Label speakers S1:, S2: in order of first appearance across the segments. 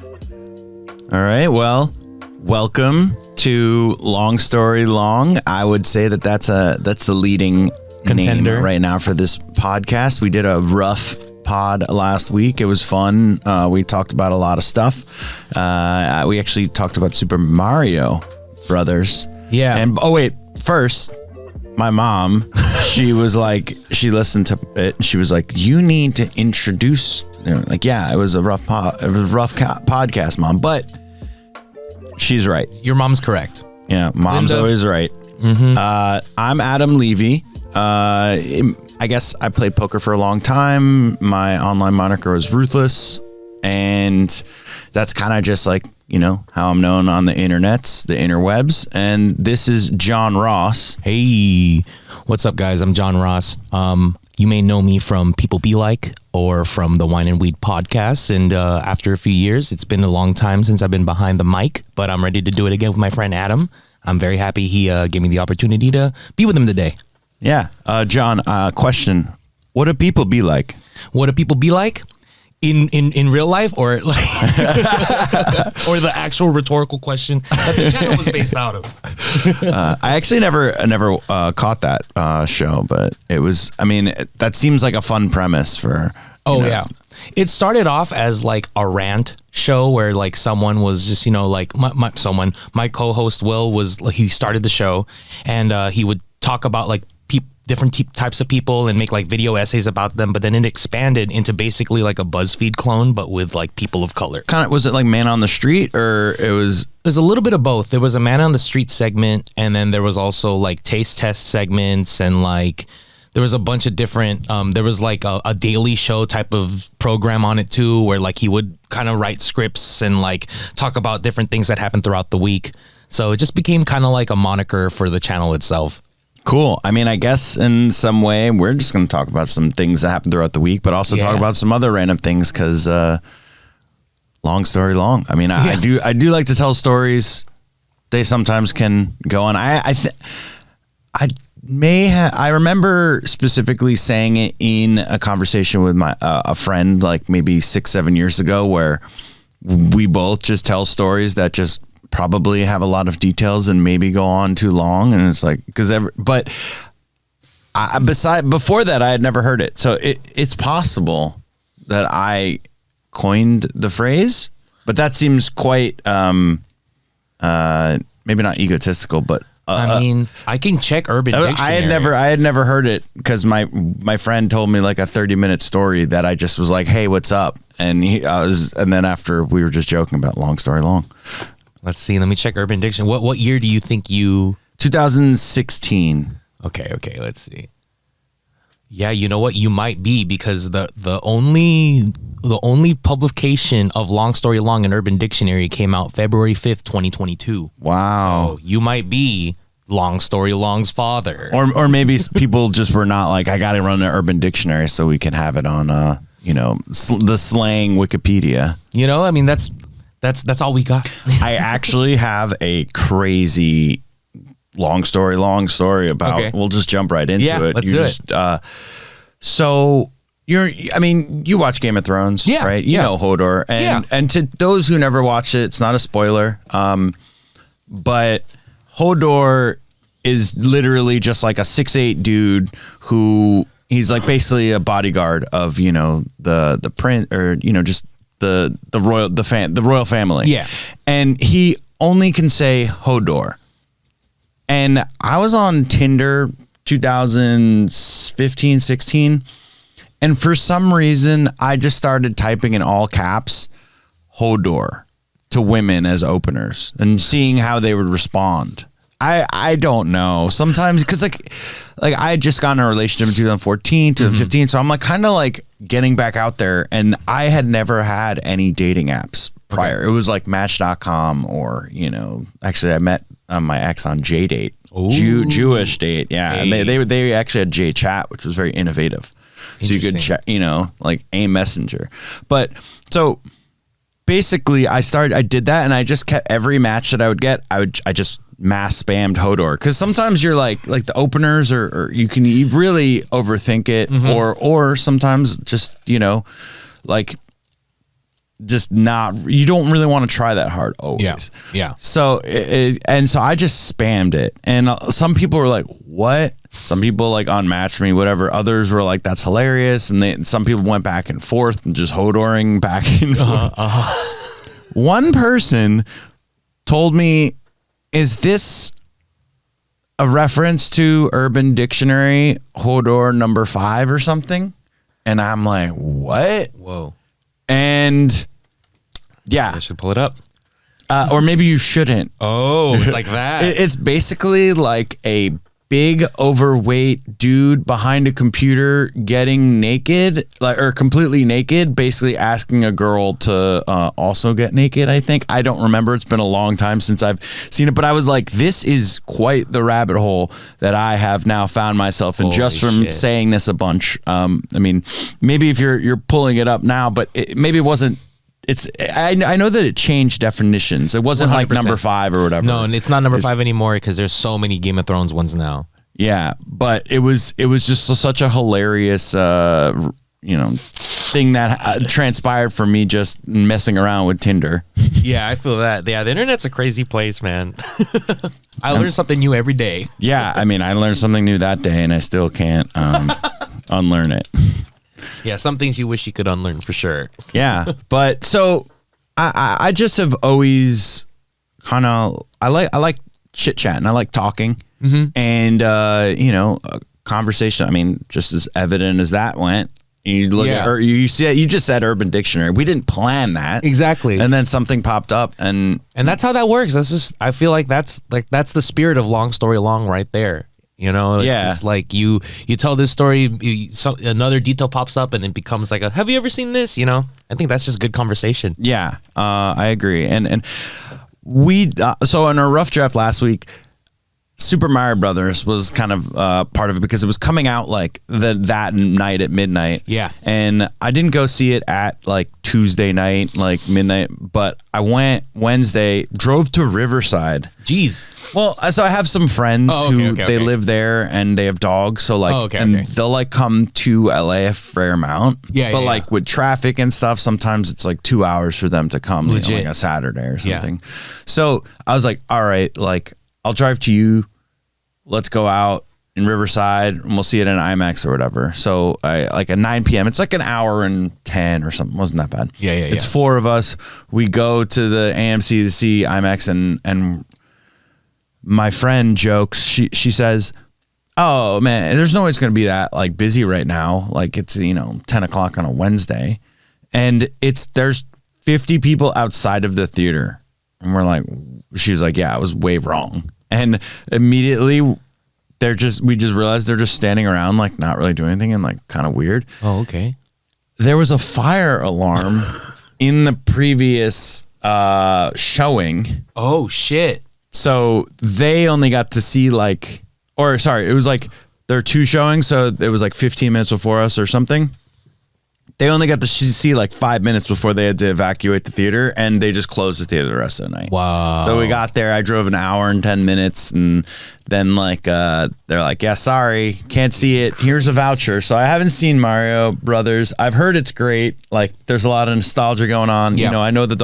S1: All right, well, welcome to Long Story Long. I would say that's the leading
S2: contender
S1: name right now for this podcast. We did a rough pod last week. It was fun. We talked about a lot of stuff. We actually talked about Super Mario Brothers.
S2: Yeah.
S1: And first, my mom, she was like, she listened to it. And she was like, "You need to introduce." Like, yeah, it was a rough podcast, Mom, but she's right.
S2: Your mom's correct.
S1: Yeah, mom's
S2: Linda.
S1: always right.
S2: Mm-hmm.
S1: I'm Adam Levy. I guess I played poker for a long time. My online moniker was Ruthless, and that's kind of just like, how I'm known on the internets, the interwebs. And this is John Ross.
S2: Hey, what's up, guys? I'm John Ross. You may know me from People Be Like or from the Wine and Weed podcast. And after a few years, it's been a long time since I've been behind the mic, but I'm ready to do it again with my friend Adam. I'm very happy he gave me the opportunity to be with him today.
S1: Yeah. John, question. What do people be like?
S2: What do people be like? In real life, or like or the actual rhetorical question that the channel was based out of?
S1: I actually never caught that show, but it was, that seems like a fun premise for.
S2: Yeah. It started off as like a rant show where like someone was just, my co-host Will was like, he started the show and he would talk about like different types of people and make like video essays about them, but then it expanded into basically like a BuzzFeed clone, but with like people of color.
S1: Was it like Man on the Street, or it was?
S2: There's a little bit of both. There was a Man on the Street segment, and then there was also like taste test segments, and like there was a bunch of different, there was like a daily show type of program on it too, where like he would kind of write scripts and like talk about different things that happened throughout the week. So it just became kind of like a moniker for the channel itself.
S1: Cool. I guess in some way we're just going to talk about some things that happened throughout the week, but also talk about some other random things because long story long. I do like to tell stories. They sometimes can go on. I remember specifically saying it in a conversation with my a friend like maybe 6-7 years ago, where we both just tell stories that just probably have a lot of details and maybe go on too long, and it's like before that I had never heard it, so it's possible that I coined the phrase, but that seems quite maybe not egotistical, but
S2: I can check Urban Dictionary.
S1: I had never heard it because my friend told me like a 30-minute story that I just was like, "Hey, what's up?" And then after we were just joking about long story long.
S2: Let's see. Let me check Urban Dictionary. What year do you think you?
S1: 2016.
S2: Okay. Let's see. Yeah, you know what? You might be, because the only publication of Long Story Long in Urban Dictionary came out February 5th, 2022.
S1: Wow.
S2: So you might be Long Story Long's father.
S1: Or maybe people just were not like, I got to run an Urban Dictionary so we can have it on the slang Wikipedia.
S2: That's all we got.
S1: I actually have a crazy long story about. Okay. We'll just jump right into it.
S2: Let's do it.
S1: So you watch Game of Thrones, right? You know Hodor, and to those who never watched it, it's not a spoiler. But Hodor is literally just like a 6'8" dude who he's like basically a bodyguard of the prince, or just the royal family.
S2: Yeah.
S1: And he only can say Hodor. And I was on Tinder 2015, 16. And for some reason, I just started typing in all caps Hodor to women as openers and seeing how they would respond. I don't know. Sometimes, because like I had just gotten a relationship in 2014, 2015, so I'm like kind of like getting back out there, and I had never had any dating apps prior. Okay. It was like Match.com, or actually I met my ex on JDate, Jewish date, yeah. Hey. And they actually had JChat, which was very innovative. So you could chat, like a messenger. But so basically, I did that, and I just kept every match that I would get. I just mass spammed Hodor, because sometimes you're like the openers, or you really overthink it, or sometimes just like just not, you don't really want to try that hard always.
S2: Yeah.
S1: So, and so I just spammed it. And some people were like, what? Some people like unmatched me, whatever. Others were like, that's hilarious. And some people went back and forth and just hodoring back and forth. One person told me, is this a reference to Urban Dictionary Hodor number 5 or something? And I'm like, what?
S2: Whoa.
S1: And yeah,
S2: I should pull it up.
S1: or maybe you shouldn't.
S2: Oh, it's like that.
S1: It's basically like a big overweight dude behind a computer getting naked, like, or completely naked, basically asking a girl to also get naked. I think, I don't remember. It's been a long time since I've seen it, but I was like, this is quite the rabbit hole that I have now found myself in. Holy just from shit. Saying this a bunch. I mean, maybe if you're pulling it up now, but maybe it wasn't. I know that it changed definitions. It wasn't 100%. Like number 5 or whatever.
S2: No, and it's not number 5 anymore because there's so many Game of Thrones ones now.
S1: Yeah, but it was just such a hilarious, thing that transpired for me just messing around with Tinder.
S2: Yeah, I feel that. Yeah, the internet's a crazy place, man. I learn something new every day.
S1: Yeah, I mean, I learned something new that day, and I still can't unlearn it.
S2: Yeah, some things you wish you could unlearn for sure.
S1: Yeah, but so I just have always kind of I like chit chatting. I like talking, and conversation. I mean, just as evident as that went. You look at, or you just said Urban Dictionary. We didn't plan that
S2: exactly,
S1: and then something popped up, and that's
S2: how that works. That's just, I feel like that's the spirit of Long Story Long right there. You know, it's just like you tell this story, another detail pops up, and it becomes like have you ever seen this? You know, I think that's just good conversation.
S1: Yeah, I agree. And we so in our rough draft last week, Super Mario Brothers was kind of part of it because it was coming out like that night at midnight.
S2: Yeah.
S1: And I didn't go see it at like Tuesday night, like midnight, but I went Wednesday, drove to Riverside.
S2: Jeez.
S1: Well, so I have some friends who they live there and they have dogs. So like, they'll like come to LA a fair amount.
S2: Yeah.
S1: But like with traffic and stuff, sometimes it's like 2 hours for them to come, like a Saturday or something. Yeah. So I was like, all right, like, I'll drive to you. Let's go out in Riverside and we'll see it in IMAX or whatever. So I like at 9 p.m. It's like an hour and 10 or something. Wasn't that bad.
S2: Yeah.
S1: It's 4 of us. We go to the AMC to see IMAX and my friend jokes. She says, "Oh man, there's no way it's going to be that like busy right now. Like it's 10 o'clock on a Wednesday, and there's 50 people outside of the theater." And we're like, she was like, "Yeah, I was way wrong." And immediately we just realized they're just standing around, like not really doing anything and like kind of weird.
S2: Oh, okay.
S1: There was a fire alarm in the previous showing.
S2: Oh, shit.
S1: So they only got to see it was like there are 2 showings. So it was like 15 minutes before us or something. They only got to see like 5 minutes before they had to evacuate the theater, and they just closed the theater the rest of the night.
S2: Wow.
S1: So we got there. I drove an hour and 10 minutes, and then they're like, "Yeah, sorry, can't see it. Here's a voucher." So I haven't seen Mario Brothers. I've heard it's great. Like, there's a lot of nostalgia going on.
S2: Yeah.
S1: I know that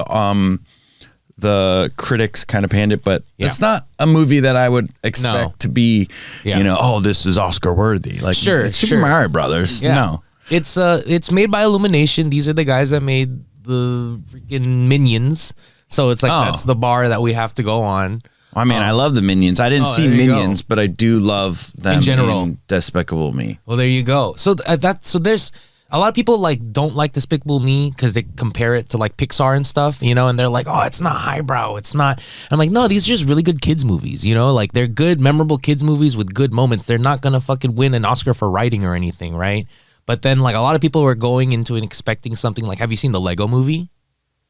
S1: the critics kind of panned it, but it's not a movie that I would expect to be, this is Oscar worthy. Like, it's Super Mario Brothers. Yeah. No.
S2: It's made by Illumination. These are the guys that made the freaking Minions. So it's like that's the bar that we have to go on.
S1: I mean, I love the Minions. I didn't see Minions, but I do love them
S2: in general.
S1: In Despicable Me.
S2: Well, there you go. So there's a lot of people like don't like Despicable Me because they compare it to like Pixar and stuff, and they're like, "Oh, it's not highbrow. It's not." I'm like, no, these are just really good kids movies. Like they're good, memorable kids movies with good moments. They're not gonna fucking win an Oscar for writing or anything, right? But then, like, a lot of people were going into and expecting something like, have you seen the Lego Movie?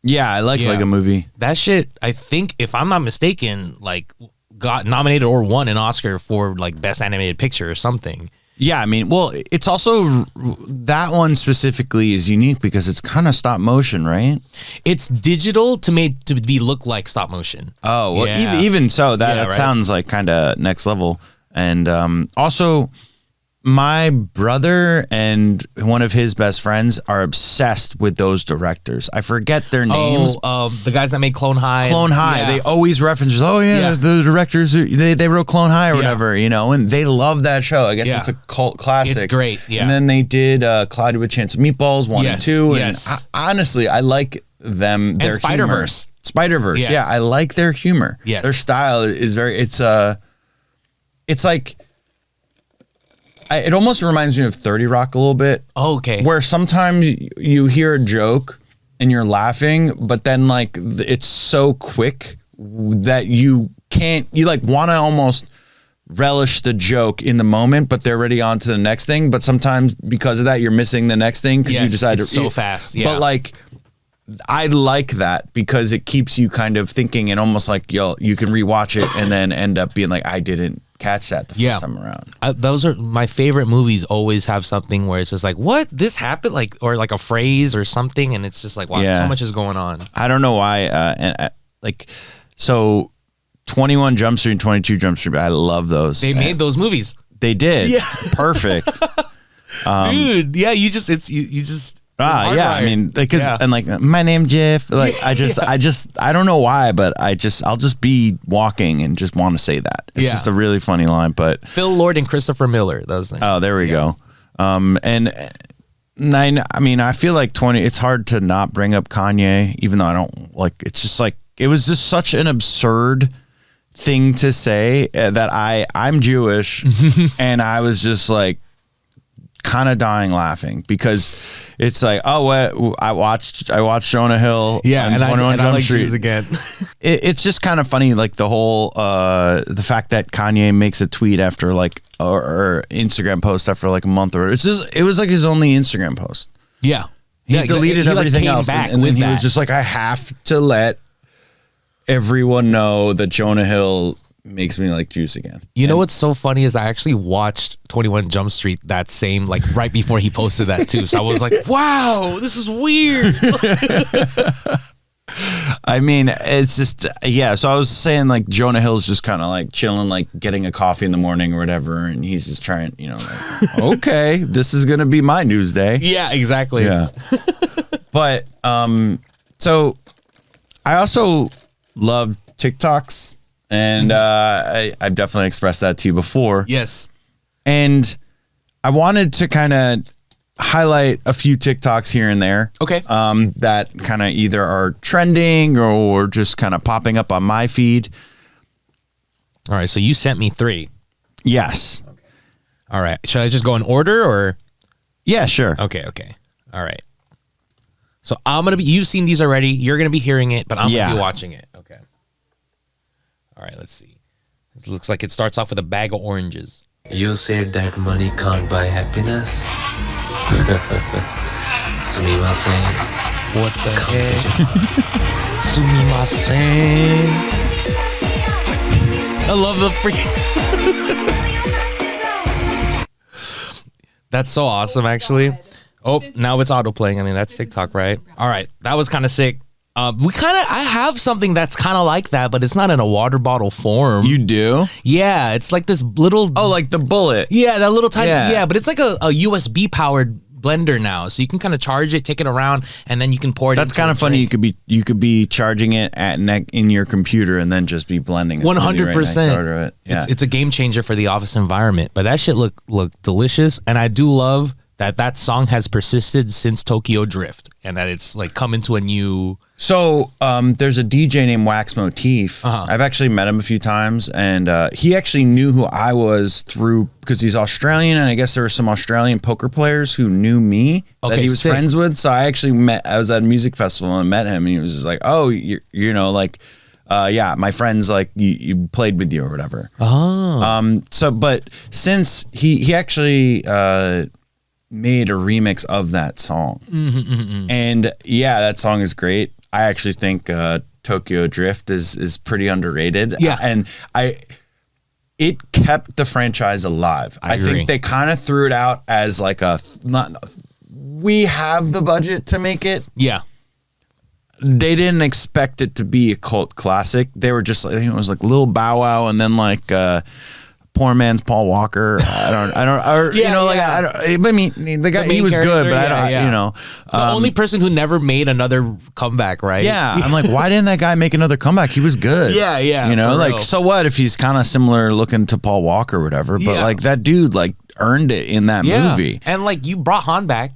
S1: Yeah, I like Lego Movie.
S2: That shit, I think, if I'm not mistaken, like, got nominated or won an Oscar for, like, Best Animated Picture or something.
S1: Yeah, I mean, well, it's also, that one specifically is unique because it's kind of stop motion, right?
S2: It's digital to be look like stop motion.
S1: Oh, well, even so, that sounds like kind of next level. And also... My brother and one of his best friends are obsessed with those directors. I forget their names.
S2: The guys that made Clone High.
S1: Clone High. Yeah. They always reference, the directors, they wrote Clone High or whatever, and they love that show. I guess it's a cult classic.
S2: It's great, yeah.
S1: And then they did Cloudy with Chance of Meatballs 1 and 2.
S2: Yes.
S1: And honestly, I like them. Their
S2: Spider-Verse.
S1: Spider-Verse, yeah. I like their humor.
S2: Yes.
S1: Their style is very, it's like, it almost reminds me of 30 Rock a little bit.
S2: Oh, okay.
S1: Where sometimes you hear a joke and you're laughing, but then like it's so quick that you like want to almost relish the joke in the moment, but they're already on to the next thing. But sometimes because of that, you're missing the next thing because you decide
S2: it's so fast. Yeah.
S1: But like, I like that because it keeps you kind of thinking and almost like you can rewatch it and then end up being like, I didn't catch that the first time around.
S2: Those are my favorite movies. Always have something where it's just like, what, this happened, like, or like a phrase or something, and it's just like, wow, so much is going on.
S1: I don't know why. So 21 Jump Street and 22 Jump Street, I love those.
S2: They made those movies.
S1: They did. Yeah, perfect.
S2: Dude, yeah, you just.
S1: I mean, because and like my name Jeff, like I don't know why, but I'll just be walking and just want to say that. It's just a really funny line. But
S2: Phil Lord and Christopher Miller, those things.
S1: Oh, there we go. And I mean, I feel like 20. It's hard to not bring up Kanye, even though I don't like. It's just like it was just such an absurd thing to say that I'm Jewish, and I was just like kind of dying laughing because it's like, I watched Jonah Hill
S2: and
S1: 21 Jump Street
S2: again.
S1: It's just kind of funny, like the whole the fact that Kanye makes a tweet after like or Instagram post after like a month, or it was like his only Instagram post.
S2: Yeah,
S1: he deleted everything else, and then he was just like, I have to let everyone know that Jonah Hill makes me like juice again.
S2: You know what's so funny is I actually watched 21 Jump Street that same, like right before he posted that too. So I was like, wow, this is weird.
S1: I mean, it's just, so I was saying like Jonah Hill's just kind of like chilling, like getting a coffee in the morning or whatever. And he's just trying, like, okay, this is going to be my news day.
S2: Yeah, exactly.
S1: Yeah. But, so I also love TikToks. And I've definitely expressed that to you before.
S2: Yes.
S1: And I wanted to kind of highlight a few TikToks here and there.
S2: Okay.
S1: That kind of either are trending or just kind of popping up on my feed.
S2: All right. So you sent me 3.
S1: Yes.
S2: Okay. All right. Should I just go in order or?
S1: Yeah, sure.
S2: Okay. All right. So you've seen these already. You're going to be hearing it, but I'm going to be watching it. Okay. All right, let's see. It looks like it starts off with a bag of oranges.
S3: You said that money can't buy happiness. Sumimasen.
S2: What the heck? Sumimasen. I love the freaking. That's so awesome, actually. Oh, now it's auto playing. I mean, that's TikTok, right? All right, that was kind of sick. I have something that's kind of like that, but it's not in a water bottle form.
S1: You do?
S2: Yeah, it's like this little.
S1: Oh, like the bullet.
S2: Yeah, that little tiny. Yeah, but it's like a USB powered blender now, so you can kind of charge it, take it around, and then you can pour it.
S1: That's kind of funny. You could be charging it in your computer and then just be blending it.
S2: 100%.
S1: Yeah.
S2: It's a game changer for the office environment. But that shit look delicious, and I do love that song has persisted since Tokyo Drift, and that it's like come into a new.
S1: So there's a DJ named Wax Motif. I've actually met him a few times, and he actually knew who I was through because he's Australian, and I guess there were some Australian poker players who knew me that he was friends with. So I was at a music festival and met him, and he was just like, "Oh, my friends like you played with you or whatever."
S2: Oh.
S1: But since he actually made a remix of that song, and that song is great. I actually think Tokyo Drift is pretty underrated.
S2: Yeah.
S1: And it kept the franchise alive. I think they kind of threw it out as like we have the budget to make it.
S2: Yeah.
S1: They didn't expect it to be a cult classic. They were just like, it was like Lil Bow Wow and then like poor man's Paul Walker. I mean, the guy, he was good, but
S2: the only person who never made another comeback, right?
S1: Yeah, I'm like, why didn't that guy make another comeback? He was good.
S2: Yeah,
S1: like, so what if he's kind of similar looking to Paul Walker or whatever? But like that dude, like earned it in that movie,
S2: and like you brought Han back.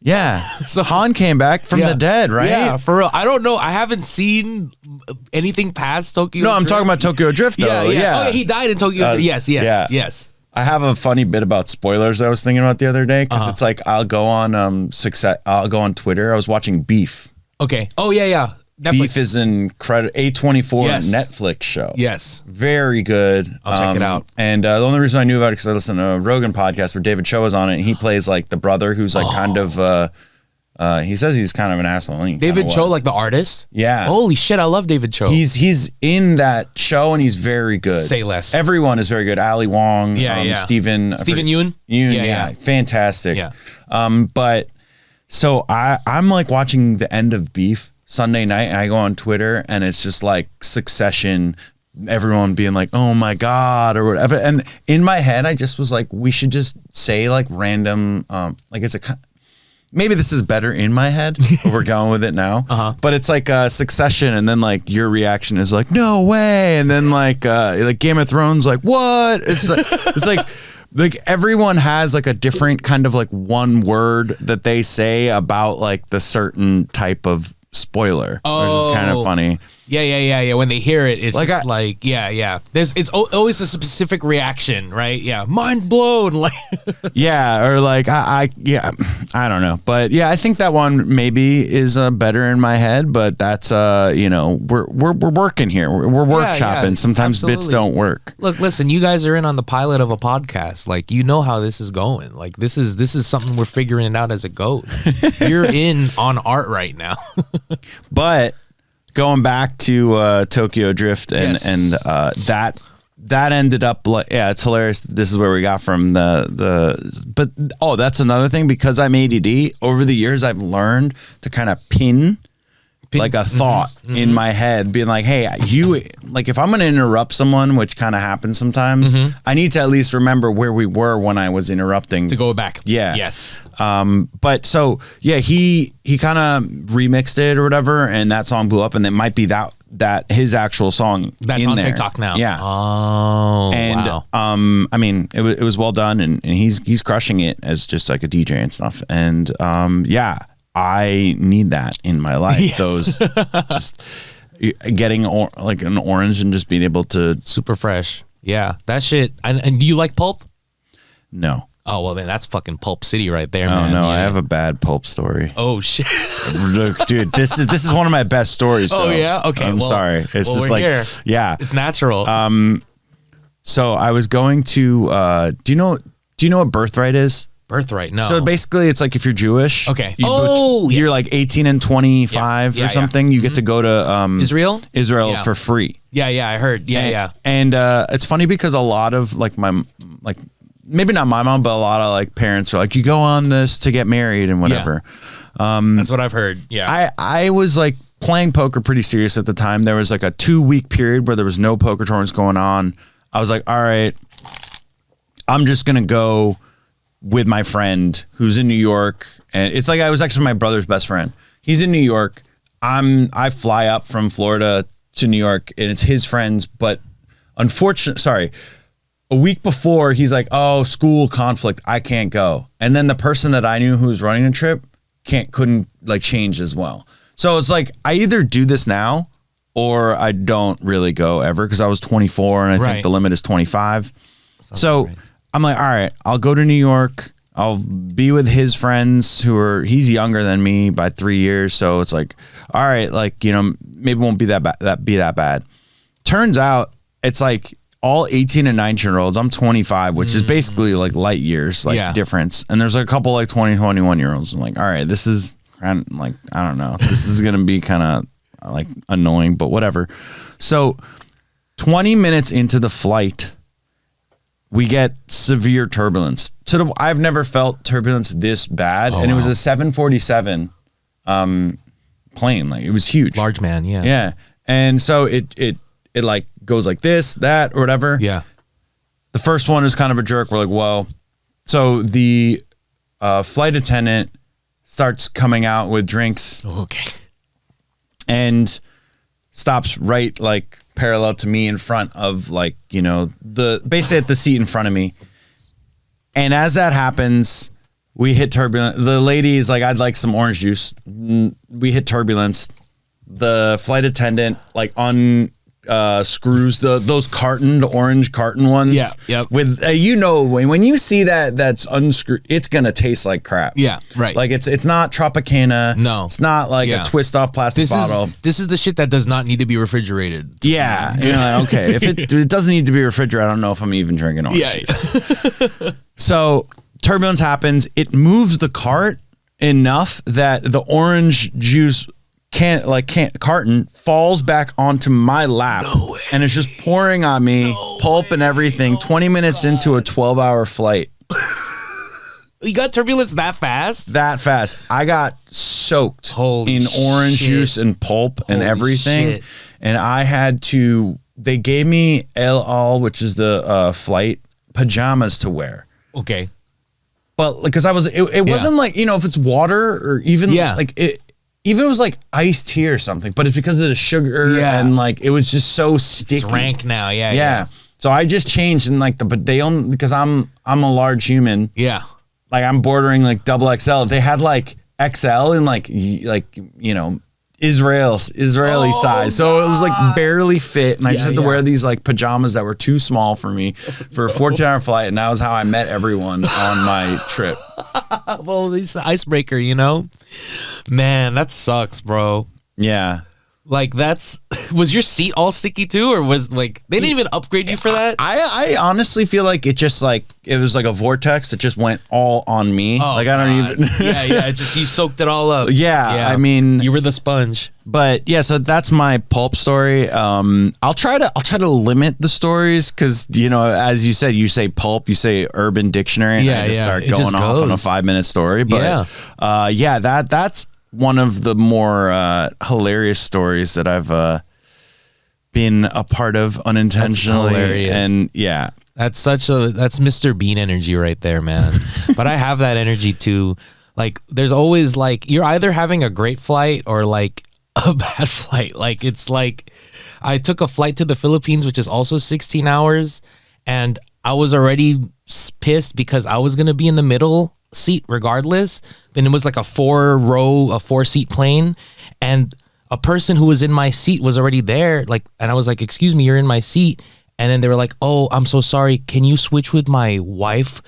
S1: Yeah, so Han came back from the dead, right?
S2: Yeah, for real. I don't know. I haven't seen anything past Tokyo.
S1: No, I'm talking about Tokyo Drift though. Yeah.
S2: Oh, he died in Tokyo. Yes.
S1: I have a funny bit about spoilers I was thinking about the other day because it's like I'll go on I'll go on Twitter. I was watching Beef.
S2: Okay. Oh yeah. Netflix.
S1: Beef is incredible. A24 Netflix show.
S2: Yes.
S1: Very good.
S2: I'll check it out.
S1: And the only reason I knew about it because I listened to a Rogan podcast where David Cho was on it, and he plays like the brother who's like kind of. He says he's kind of an asshole.
S2: David Cho, like the artist.
S1: Yeah.
S2: Holy shit! I love David Cho.
S1: He's in that show and he's very good.
S2: Say less.
S1: Everyone is very good. Ali Wong. Stephen
S2: Yoon.
S1: Yeah. Fantastic.
S2: Yeah.
S1: But so I'm like watching the end of Beef Sunday night, and I go on Twitter, and it's just like Succession, everyone being like, "Oh my god," or whatever. And in my head, I just was like, "We should just say like random, like it's a." Maybe this is better in my head, but we're going with it now. But it's like Succession, and then like your reaction is like, "No way," and then like Game of Thrones, like what? It's like everyone has like a different kind of like one word that they say about like the certain type of spoiler, which is kind of funny.
S2: Yeah. When they hear it, it's like it's always a specific reaction, right? Yeah, mind blown. Like,
S1: yeah, or like I don't know, but yeah, I think that one maybe is better in my head. But that's we're working here. We're workshopping. Sometimes
S2: absolutely.
S1: Bits don't work.
S2: Look, listen, you guys are in on the pilot of a podcast. Like, you know how this is going. Like, this is something we're figuring it out as it goes. You're in on art right now.
S1: But going back to Tokyo Drift and that ended up like, yeah, it's hilarious. This is where we got from but that's another thing, because I'm ADD. Over the years, I've learned to kind of pin like a thought in my head, being like, hey, you, like, if I'm going to interrupt someone, which kind of happens sometimes, I need to at least remember where we were when I was interrupting.
S2: To go back.
S1: Yeah.
S2: Yes.
S1: But so, yeah, he kind of remixed it or whatever, and that song blew up, and it might be that his actual song
S2: that's
S1: in
S2: on
S1: there.
S2: TikTok now.
S1: Yeah.
S2: Oh,
S1: and,
S2: wow.
S1: I mean, it was well done, and he's crushing it as just like a DJ and stuff. And, yeah, I need that in my life.
S2: Yes.
S1: Those just getting like an orange and just being able to
S2: super fresh. Yeah, that shit. And do you like Pulp?
S1: No.
S2: Oh, well, then that's fucking Pulp City right there,
S1: man.
S2: No,
S1: I have a bad Pulp story.
S2: Oh shit.
S1: Dude, this is one of my best stories.
S2: Oh yeah. Okay.
S1: I'm sorry. It's just like
S2: here.
S1: Yeah.
S2: It's natural.
S1: So I was going to do you know what Birthright is?
S2: Birthright, no.
S1: So basically, it's like if you're Jewish,
S2: okay.
S1: You're like 18 and 25 or something. You get to go to
S2: Israel
S1: for free.
S2: Yeah, I heard. Yeah.
S1: And it's funny because a lot of like maybe not my mom, but a lot of like parents are like, you go on this to get married and whatever.
S2: Yeah. That's what I've heard. Yeah.
S1: I was like playing poker pretty serious at the time. There was like a 2-week period where there was no poker tournaments going on. I was like, all right, I'm just gonna go with my friend who's in New York, and it's like I was actually my brother's best friend. He's in New York. I fly up from Florida to New York, and it's his friends. But a week before, he's like, "Oh, school conflict, I can't go." And then the person that I knew who was running the trip couldn't like change as well. So it's like I either do this now or I don't really go ever, because I was 24 and I think the limit is 25. So. Right. I'm like, all right, I'll go to New York. I'll be with his friends he's younger than me by 3 years. So it's like, all right, like, maybe it won't be that bad. Turns out it's like all 18 and 19-year-olds. I'm 25, which is basically like light years, difference. And there's like a couple like 20, 21-year-olds. I'm like, all right, this is kind of like, I don't know. This is going to be kind of like annoying, but whatever. So 20 minutes into the flight, we get severe turbulence. I've never felt turbulence this bad, and it was a 747 plane. Like, it was huge,
S2: large man,
S1: yeah. And so it like goes like this, that, or whatever.
S2: Yeah.
S1: The first one is kind of a jerk. We're like, whoa. So the flight attendant starts coming out with drinks.
S2: Okay.
S1: And stops right like parallel to me in front of like, you know, basically at the seat in front of me. And as that happens, we hit turbulence. The lady is like, I'd like some orange juice. We hit turbulence. The flight attendant like screws those orange carton ones.
S2: Yeah. Yep.
S1: With when you see that's unscrewed, it's gonna taste like crap.
S2: Yeah. Right.
S1: Like it's not Tropicana.
S2: No.
S1: It's not like a twist off plastic bottle.
S2: This is the shit that does not need to be refrigerated.
S1: Yeah. You're like, okay. If it doesn't need to be refrigerated, I don't know if I'm even drinking orange.
S2: Yeah.
S1: So turbulence happens. It moves the cart enough that the orange juice carton falls back onto my lap. No way. And it's just pouring on me, pulp and everything. 20 minutes into a 12-hour flight.
S2: You got turbulence that fast?
S1: That fast. I got soaked
S2: Holy
S1: in orange
S2: shit.
S1: juice and pulp and
S2: Holy
S1: everything.
S2: shit.
S1: And I had to, they gave me El Al, which is the flight pajamas to wear.
S2: Okay.
S1: But because it wasn't like, you know, if it's water or even like it, even if it was like iced tea or something, but it's because of the sugar and like it was just so sticky.
S2: It's rank now,
S1: yeah. So I just changed and like but they only because I'm a large human.
S2: Yeah.
S1: Like I'm bordering like double XL. They had like XL in like you know Israeli size. So it was like barely fit and I just had to wear these like pajamas that were too small for me for a 14-hour flight, and that was how I met everyone on my trip.
S2: Well, it's an icebreaker, you know? Man, that sucks, bro.
S1: Yeah.
S2: Like was your seat all sticky too, or was like they didn't even upgrade you for that?
S1: I honestly feel like it just like it was like a vortex that just went all on me.
S2: Oh,
S1: like I don't even
S2: it just you soaked it all up.
S1: Yeah, I mean
S2: you were the sponge.
S1: But yeah, so that's my pulp story. I'll try to limit the stories because you know, as you said, you say pulp, you say Urban Dictionary, and I just start going off on a 5-minute story. But that's one of the more hilarious stories that I've been a part of unintentionally. And yeah.
S2: That's Mr. Bean energy right there, man. But I have that energy too. Like there's always like you're either having a great flight or like a bad flight. Like it's like I took a flight to the Philippines, which is also 16 hours, and I was already pissed because I was going to be in the middle seat regardless, and it was like a 4-seat plane, and a person who was in my seat was already there, like, and I was like, excuse me, you're in my seat, and then they were like, oh, I'm so sorry, can you switch with my wife's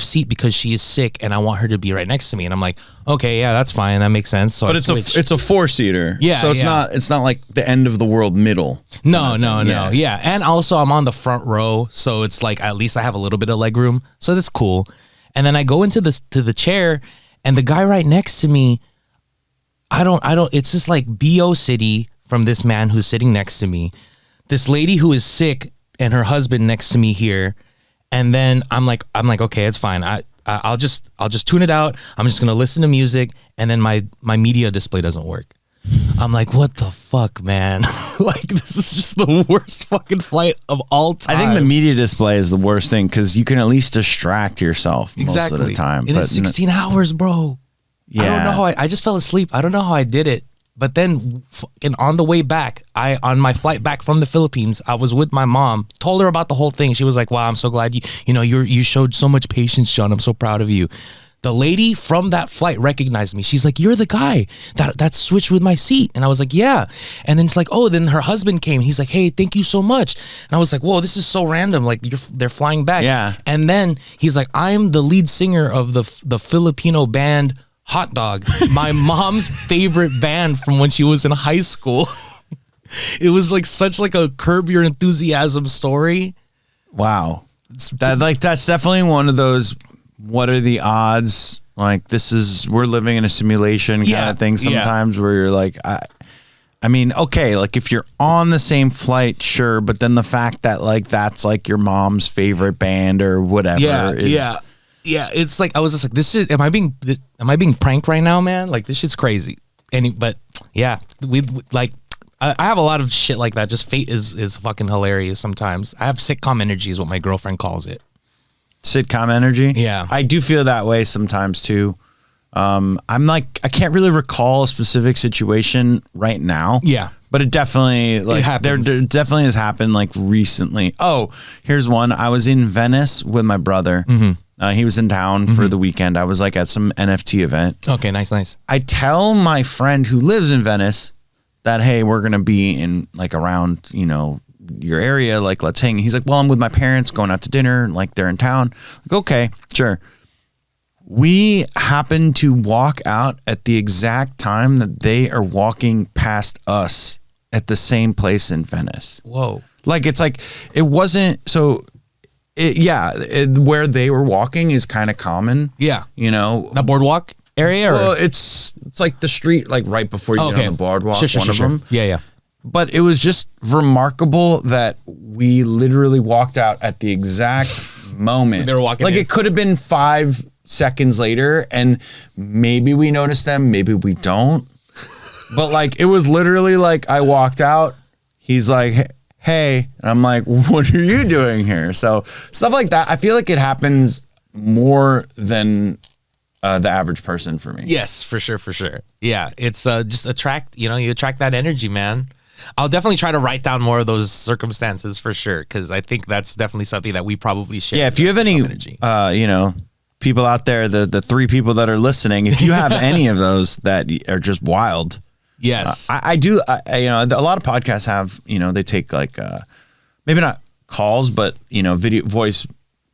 S2: seat because she is sick and I want her to be right next to me? And I'm like, okay, yeah, that's fine, that makes sense. So
S1: but it's a 4-seater, so it's not like the end of the world middle.
S2: No, yeah, and also I'm on the front row, so it's like at least I have a little bit of leg room, so that's cool. And then I go into the chair, and the guy right next to me, I don't. It's just like BO City from this man who's sitting next to me, this lady who is sick, and her husband next to me here, and then I'm like, okay, it's fine. I'll just tune it out. I'm just gonna listen to music, and then my media display doesn't work. I'm like, what the fuck, man? Like, this is just the worst fucking flight of all time.
S1: I think the media display is the worst thing because you can at least distract yourself most of the time.
S2: It's 16 hours, bro. Yeah. I don't know how I just fell asleep. I don't know how I did it. But then on the way back, on my flight back from the Philippines, I was with my mom, told her about the whole thing. She was like, wow, I'm so glad you showed so much patience, John. I'm so proud of you. The lady from that flight recognized me. She's like, you're the guy that switched with my seat. And I was like, yeah. And then it's like, oh, then her husband came. He's like, hey, thank you so much. And I was like, whoa, this is so random. Like they're flying back.
S1: Yeah.
S2: And then he's like, I'm the lead singer of the Filipino band Hot Dog, my mom's favorite band from when she was in high school. It was like such like a Curb Your Enthusiasm story.
S1: Wow. That's definitely one of those, what are the odds? Like we're living in a simulation kind of thing sometimes where you're like, I mean, okay, like if you're on the same flight, sure. But then the fact that like, that's like your mom's favorite band or whatever is.
S2: Yeah. It's like, I was just like, am I being pranked right now, man? Like this shit's crazy. But yeah, we like, I have a lot of shit like that. Just fate is fucking hilarious sometimes. I have sitcom energy is what my girlfriend calls it.
S1: Sitcom energy?
S2: Yeah.
S1: I do feel that way sometimes too. I'm like, I can't really recall a specific situation right now.
S2: Yeah.
S1: But it definitely, like, there definitely has happened, like, recently. Oh, here's one. I was in Venice with my brother. He was in town for the weekend. I was, like, at some NFT event.
S2: Okay, nice.
S1: I tell my friend who lives in Venice that, hey, we're going to be in, like, around, you know, your area. Like, let's hang. He's like, well, I'm with my parents going out to dinner. Like, they're in town. Like, okay, sure. We happen to walk out at the exact time that they are walking past us at the same place in Venice.
S2: Whoa.
S1: Like, it's like, it wasn't, so, where they were walking is kind of common.
S2: Yeah.
S1: You know?
S2: The boardwalk area? Or?
S1: Well, it's like the street, like, right before you get on the boardwalk, one of them.
S2: Yeah.
S1: But it was just remarkable that we literally walked out at the exact moment.
S2: They were walking
S1: like,
S2: in.
S1: it could have been 5 seconds later, and maybe we noticed them, maybe we don't. But, like, it was literally like I walked out, he's like, hey, and I'm like, what are you doing here? So stuff like that, I feel like it happens more than the average person for me.
S2: Yes, for sure. Yeah, it's just you attract that energy, man. I'll definitely try to write down more of those circumstances for sure, because I think that's definitely something that we probably share.
S1: Yeah, if you have any,
S2: energy.
S1: People out there, the 3 people that are listening, if you have any of those that are just wild.
S2: Yes.
S1: I do, a lot of podcasts have, they take like, maybe not calls, but, video, voice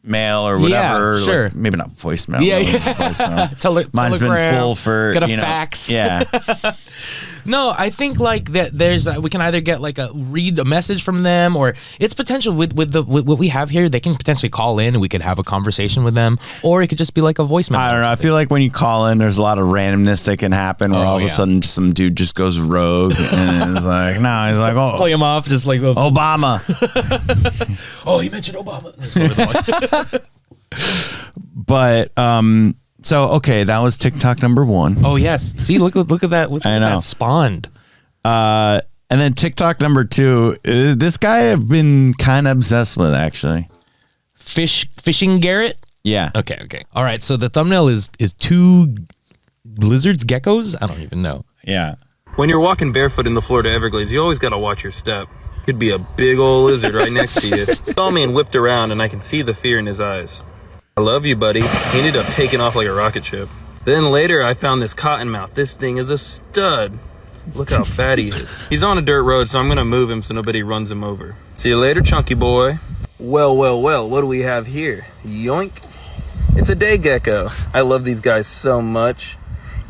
S1: mail or whatever.
S2: Yeah, sure.
S1: Like, maybe not voicemail.
S2: Yeah.
S1: Voicemail. Mine's been full for,
S2: get a fax.
S1: Yeah.
S2: No, I think like that. We can either get like read a message from them, or it's potential with what we have here. They can potentially call in and we could have a conversation with them, or it could just be like a voicemail.
S1: I don't know. I feel like when you call in, there's a lot of randomness that can happen where all of a sudden some dude just goes rogue and is like, no, he's like, oh,
S2: play him off just like
S1: Obama.
S2: Oh, he mentioned Obama.
S1: But so okay, that was TikTok number 1.
S2: Oh yes, see, look at that. Look at that spawned.
S1: And then TikTok number 2. This guy I've been kind of obsessed with, actually.
S2: Fishing Garrett.
S1: Yeah.
S2: Okay. All right. So the thumbnail is 2 lizards, geckos. I don't even know.
S1: Yeah.
S4: When you're walking barefoot in the Florida Everglades, you always gotta watch your step. Could be a big old lizard right next to you. He saw me and whipped around, and I can see the fear in his eyes. I love you, buddy. He ended up taking off like a rocket ship. Then later, I found this cottonmouth. This thing is a stud. Look how fat he is. He's on a dirt road, so I'm gonna move him so nobody runs him over. See you later, chunky boy. Well, what do we have here? Yoink. It's a day gecko. I love these guys so much.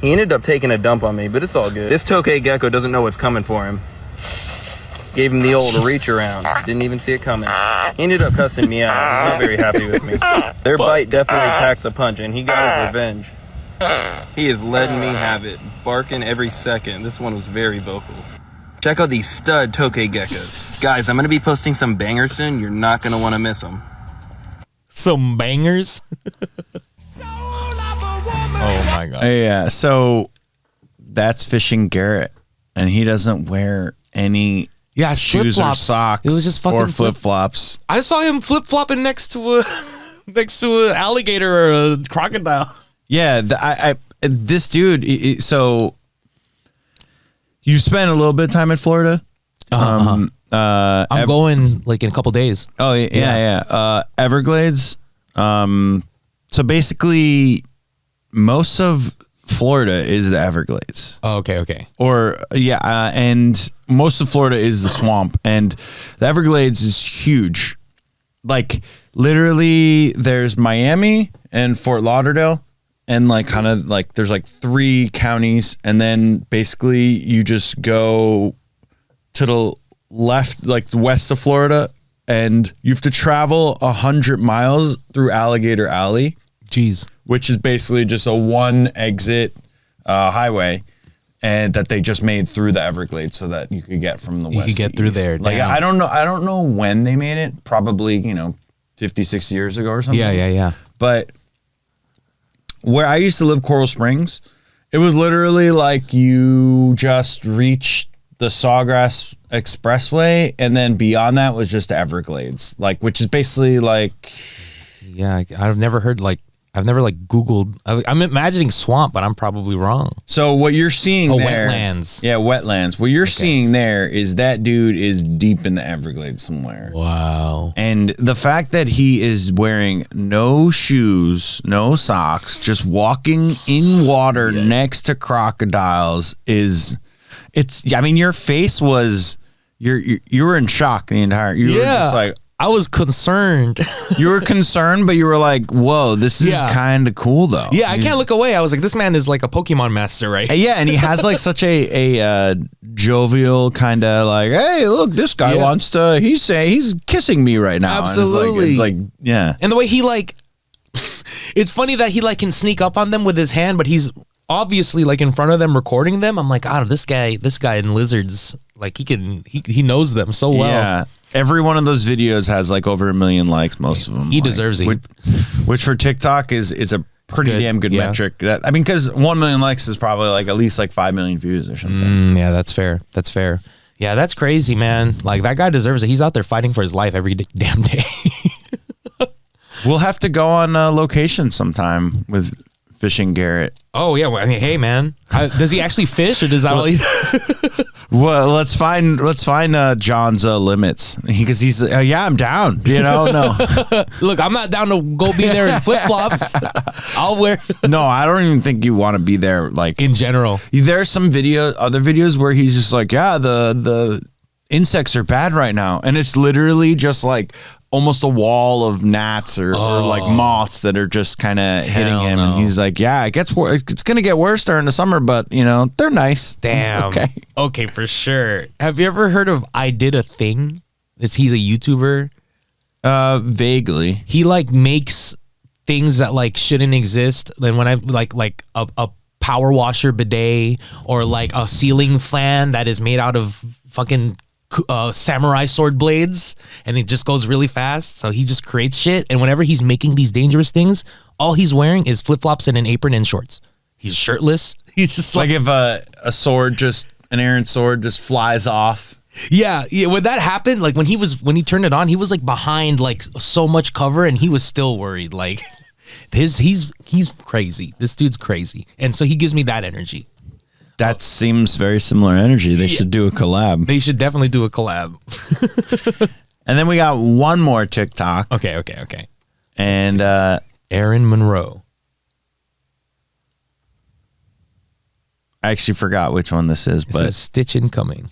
S4: He ended up taking a dump on me, but it's all good. This tokay gecko doesn't know what's coming for him. Gave him the old reach around. Didn't even see it coming. He ended up cussing me out. He's not very happy with me. Their bite definitely packs a punch, and he got his revenge. He is letting me have it, barking every second. This one was very vocal. Check out these stud tokay geckos. Guys, I'm going to be posting some bangers soon. You're not going to want to miss them.
S2: Some bangers? Oh my God.
S1: Yeah. So that's Fishing Garrett, and he doesn't wear any shoes or socks.
S2: It was just fucking
S1: or flip flops.
S2: I saw him flip flopping next to an alligator or a crocodile.
S1: Yeah, this dude. So you spent a little bit of time in Florida.
S2: I'm going like in a couple days.
S1: Oh yeah. Everglades. So basically, most of Florida is the Everglades.
S2: Oh, okay.
S1: And most of Florida is the swamp, and the Everglades is huge. Like literally, there's Miami and Fort Lauderdale, and like kind of like there's like 3 counties, and then basically you just go to the left, like west of Florida, and you have to travel 100 miles through Alligator Alley.
S2: Jeez.
S1: Which is basically just a 1 exit highway, and that they just made through the Everglades so that you could get from the west.
S2: You could get through
S1: east.
S2: there.
S1: Like I don't know when they made it. Probably 50, 60 years ago or something.
S2: Yeah.
S1: But where I used to live, Coral Springs, it was literally like you just reached the Sawgrass Expressway, and then beyond that was just Everglades, like, which is basically like,
S2: Yeah, I've never Googled. I'm imagining swamp, but I'm probably wrong.
S1: so what you're seeing there,
S2: wetlands.
S1: Yeah, wetlands. What you're seeing there is that dude is deep in the Everglades somewhere.
S2: Wow.
S1: And the fact that he is wearing no shoes, no socks, just walking in water next to crocodiles I mean, your face was, you were in shock the entire, you were just like,
S2: I was concerned.
S1: you were concerned, but you were like, whoa, this is kind of cool though.
S2: Yeah, I can't look away. I was like, this man is like a Pokemon master, right?
S1: Yeah, and he has like such a jovial kind of like, hey, look, this guy wants to, he's kissing me right now.
S2: Absolutely.
S1: And it's like, yeah.
S2: And the way he like, it's funny that he like can sneak up on them with his hand, but he's obviously like in front of them recording them. I'm like, oh, this guy in lizards, like he knows them so well.
S1: Yeah. Every one of those videos has like over 1 million likes, most of them.
S2: He deserves it.
S1: Which for TikTok is a pretty damn good metric. Because 1 million likes is probably like at least like 5 million views or something.
S2: Yeah, that's fair. Yeah, that's crazy, man. Like that guy deserves it. He's out there fighting for his life every damn day.
S1: We'll have to go on location sometime with Fishing Garrett.
S2: Oh yeah, well, I mean, hey man, does he actually fish or does that all he?
S1: Well, let's find John's limits, because he's I'm down. No.
S2: Look, I'm not down to go be there in flip flops. I'll wear.
S1: No, I don't even think you want to be there. Like
S2: in general,
S1: there's some other videos where he's just like, the insects are bad right now, and it's literally just like almost a wall of gnats or like moths that are just kind of hitting him. And he's like, it gets worse. It's going to get worse during the summer, but they're nice.
S2: Damn. Okay, for sure. Have you ever heard of I Did a Thing? He's a YouTuber.
S1: Vaguely.
S2: He like makes things that like shouldn't exist. Then when I like a power washer bidet or like a ceiling fan that is made out of fucking samurai sword blades, and it just goes really fast. So he just creates shit, and whenever he's making these dangerous things, all he's wearing is flip-flops and an apron and shorts. He's shirtless. He's just
S1: like if an errant sword just flies off.
S2: Yeah, when that happened, like when he turned it on, he was like behind like so much cover, and he was still worried. Like he's crazy. This dude's crazy, and so he gives me that energy.
S1: That seems very similar energy. They should do a collab.
S2: They should definitely do a collab.
S1: And then we got one more TikTok.
S2: Okay.
S1: And
S2: Aaron Monroe.
S1: I actually forgot which one this is, but
S2: Stitch Incoming.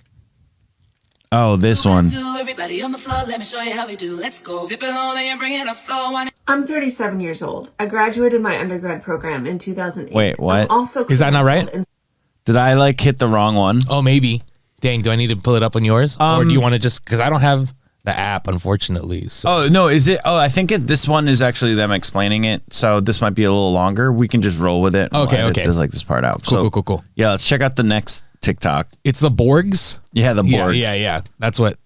S1: Oh, this one.
S5: Everybody on the floor, let me show you how we do. Let's go. Dip it on and bring it up slow.
S6: I'm 37 years old. I graduated my undergrad program in 2008.
S1: Wait, what?
S6: I'm also
S2: Is that not right?
S1: Did I like hit the wrong one?
S2: Oh, maybe. Dang, do I need to pull it up on yours? Or do you want to just, because I don't have the app, unfortunately. So.
S1: Oh, no, is it? Oh, I think this one is actually them explaining it. So this might be a little longer. We can just roll with it.
S2: Okay.
S1: There's like this part out.
S2: Cool.
S1: Yeah, let's check out the next TikTok.
S2: It's the Borgs?
S1: Yeah, the Borgs.
S2: Yeah. That's what.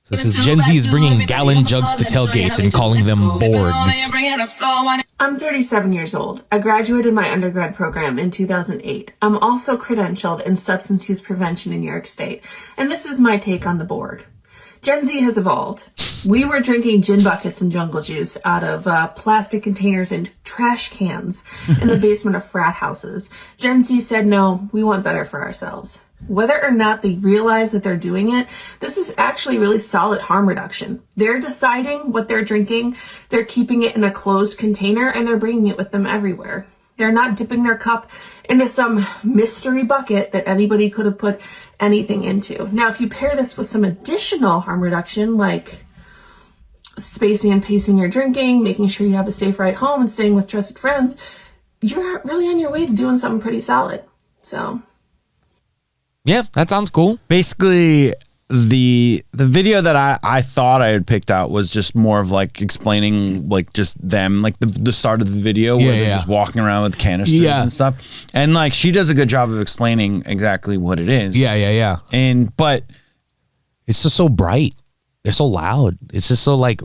S2: So this is Gen Z is bringing gallon jugs to tailgates and calling them Borgs.
S6: I'm 37 years old. I graduated my undergrad program in 2008. I'm also credentialed in substance use prevention in New York State. And this is my take on the Borg. Gen Z has evolved. We were drinking gin buckets and jungle juice out of plastic containers and trash cans in the basement of frat houses. Gen Z said, no, we want better for ourselves. Whether or not they realize that they're doing it, this is actually really solid harm reduction. They're deciding what they're drinking, they're keeping it in a closed container, and they're bringing it with them everywhere. They're not dipping their cup into some mystery bucket that anybody could have put anything into. Now, if you pair this with some additional harm reduction, like spacing and pacing your drinking, making sure you have a safe ride home, and staying with trusted friends, you're really on your way to doing something pretty solid. So...
S2: yeah, that sounds cool.
S1: Basically, the video that I thought I had picked out was just more of like explaining like just them, like the start of the video where they're just walking around with canisters and stuff. And like she does a good job of explaining exactly what it is.
S2: Yeah.
S1: But
S2: it's just so bright. They're so loud. It's just so like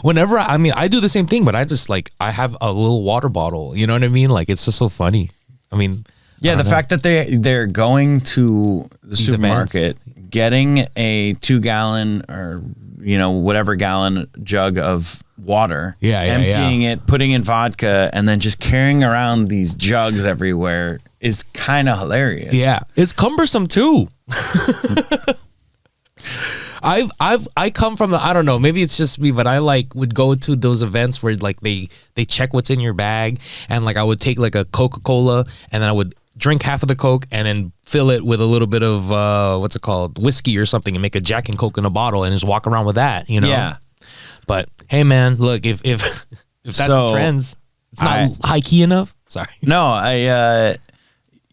S2: whenever I do the same thing, but I just like I have a little water bottle. You know what I mean? Like it's just so funny. I mean,
S1: Yeah, the fact that they're going to the supermarket, getting a 2-gallon or whatever gallon jug of water, emptying it, putting in vodka, and then just carrying around these jugs everywhere is kind of hilarious.
S2: Yeah, it's cumbersome too. I come from I don't know, maybe it's just me, but I would go to those events where they check what's in your bag, and I would take a Coca-Cola, and then I would drink half of the Coke and then fill it with a little bit of what's it called, whiskey or something, and make a Jack and Coke in a bottle and just walk around with that, Yeah. But hey, man, look, if that's the trends, it's not high key enough. Sorry.
S1: No,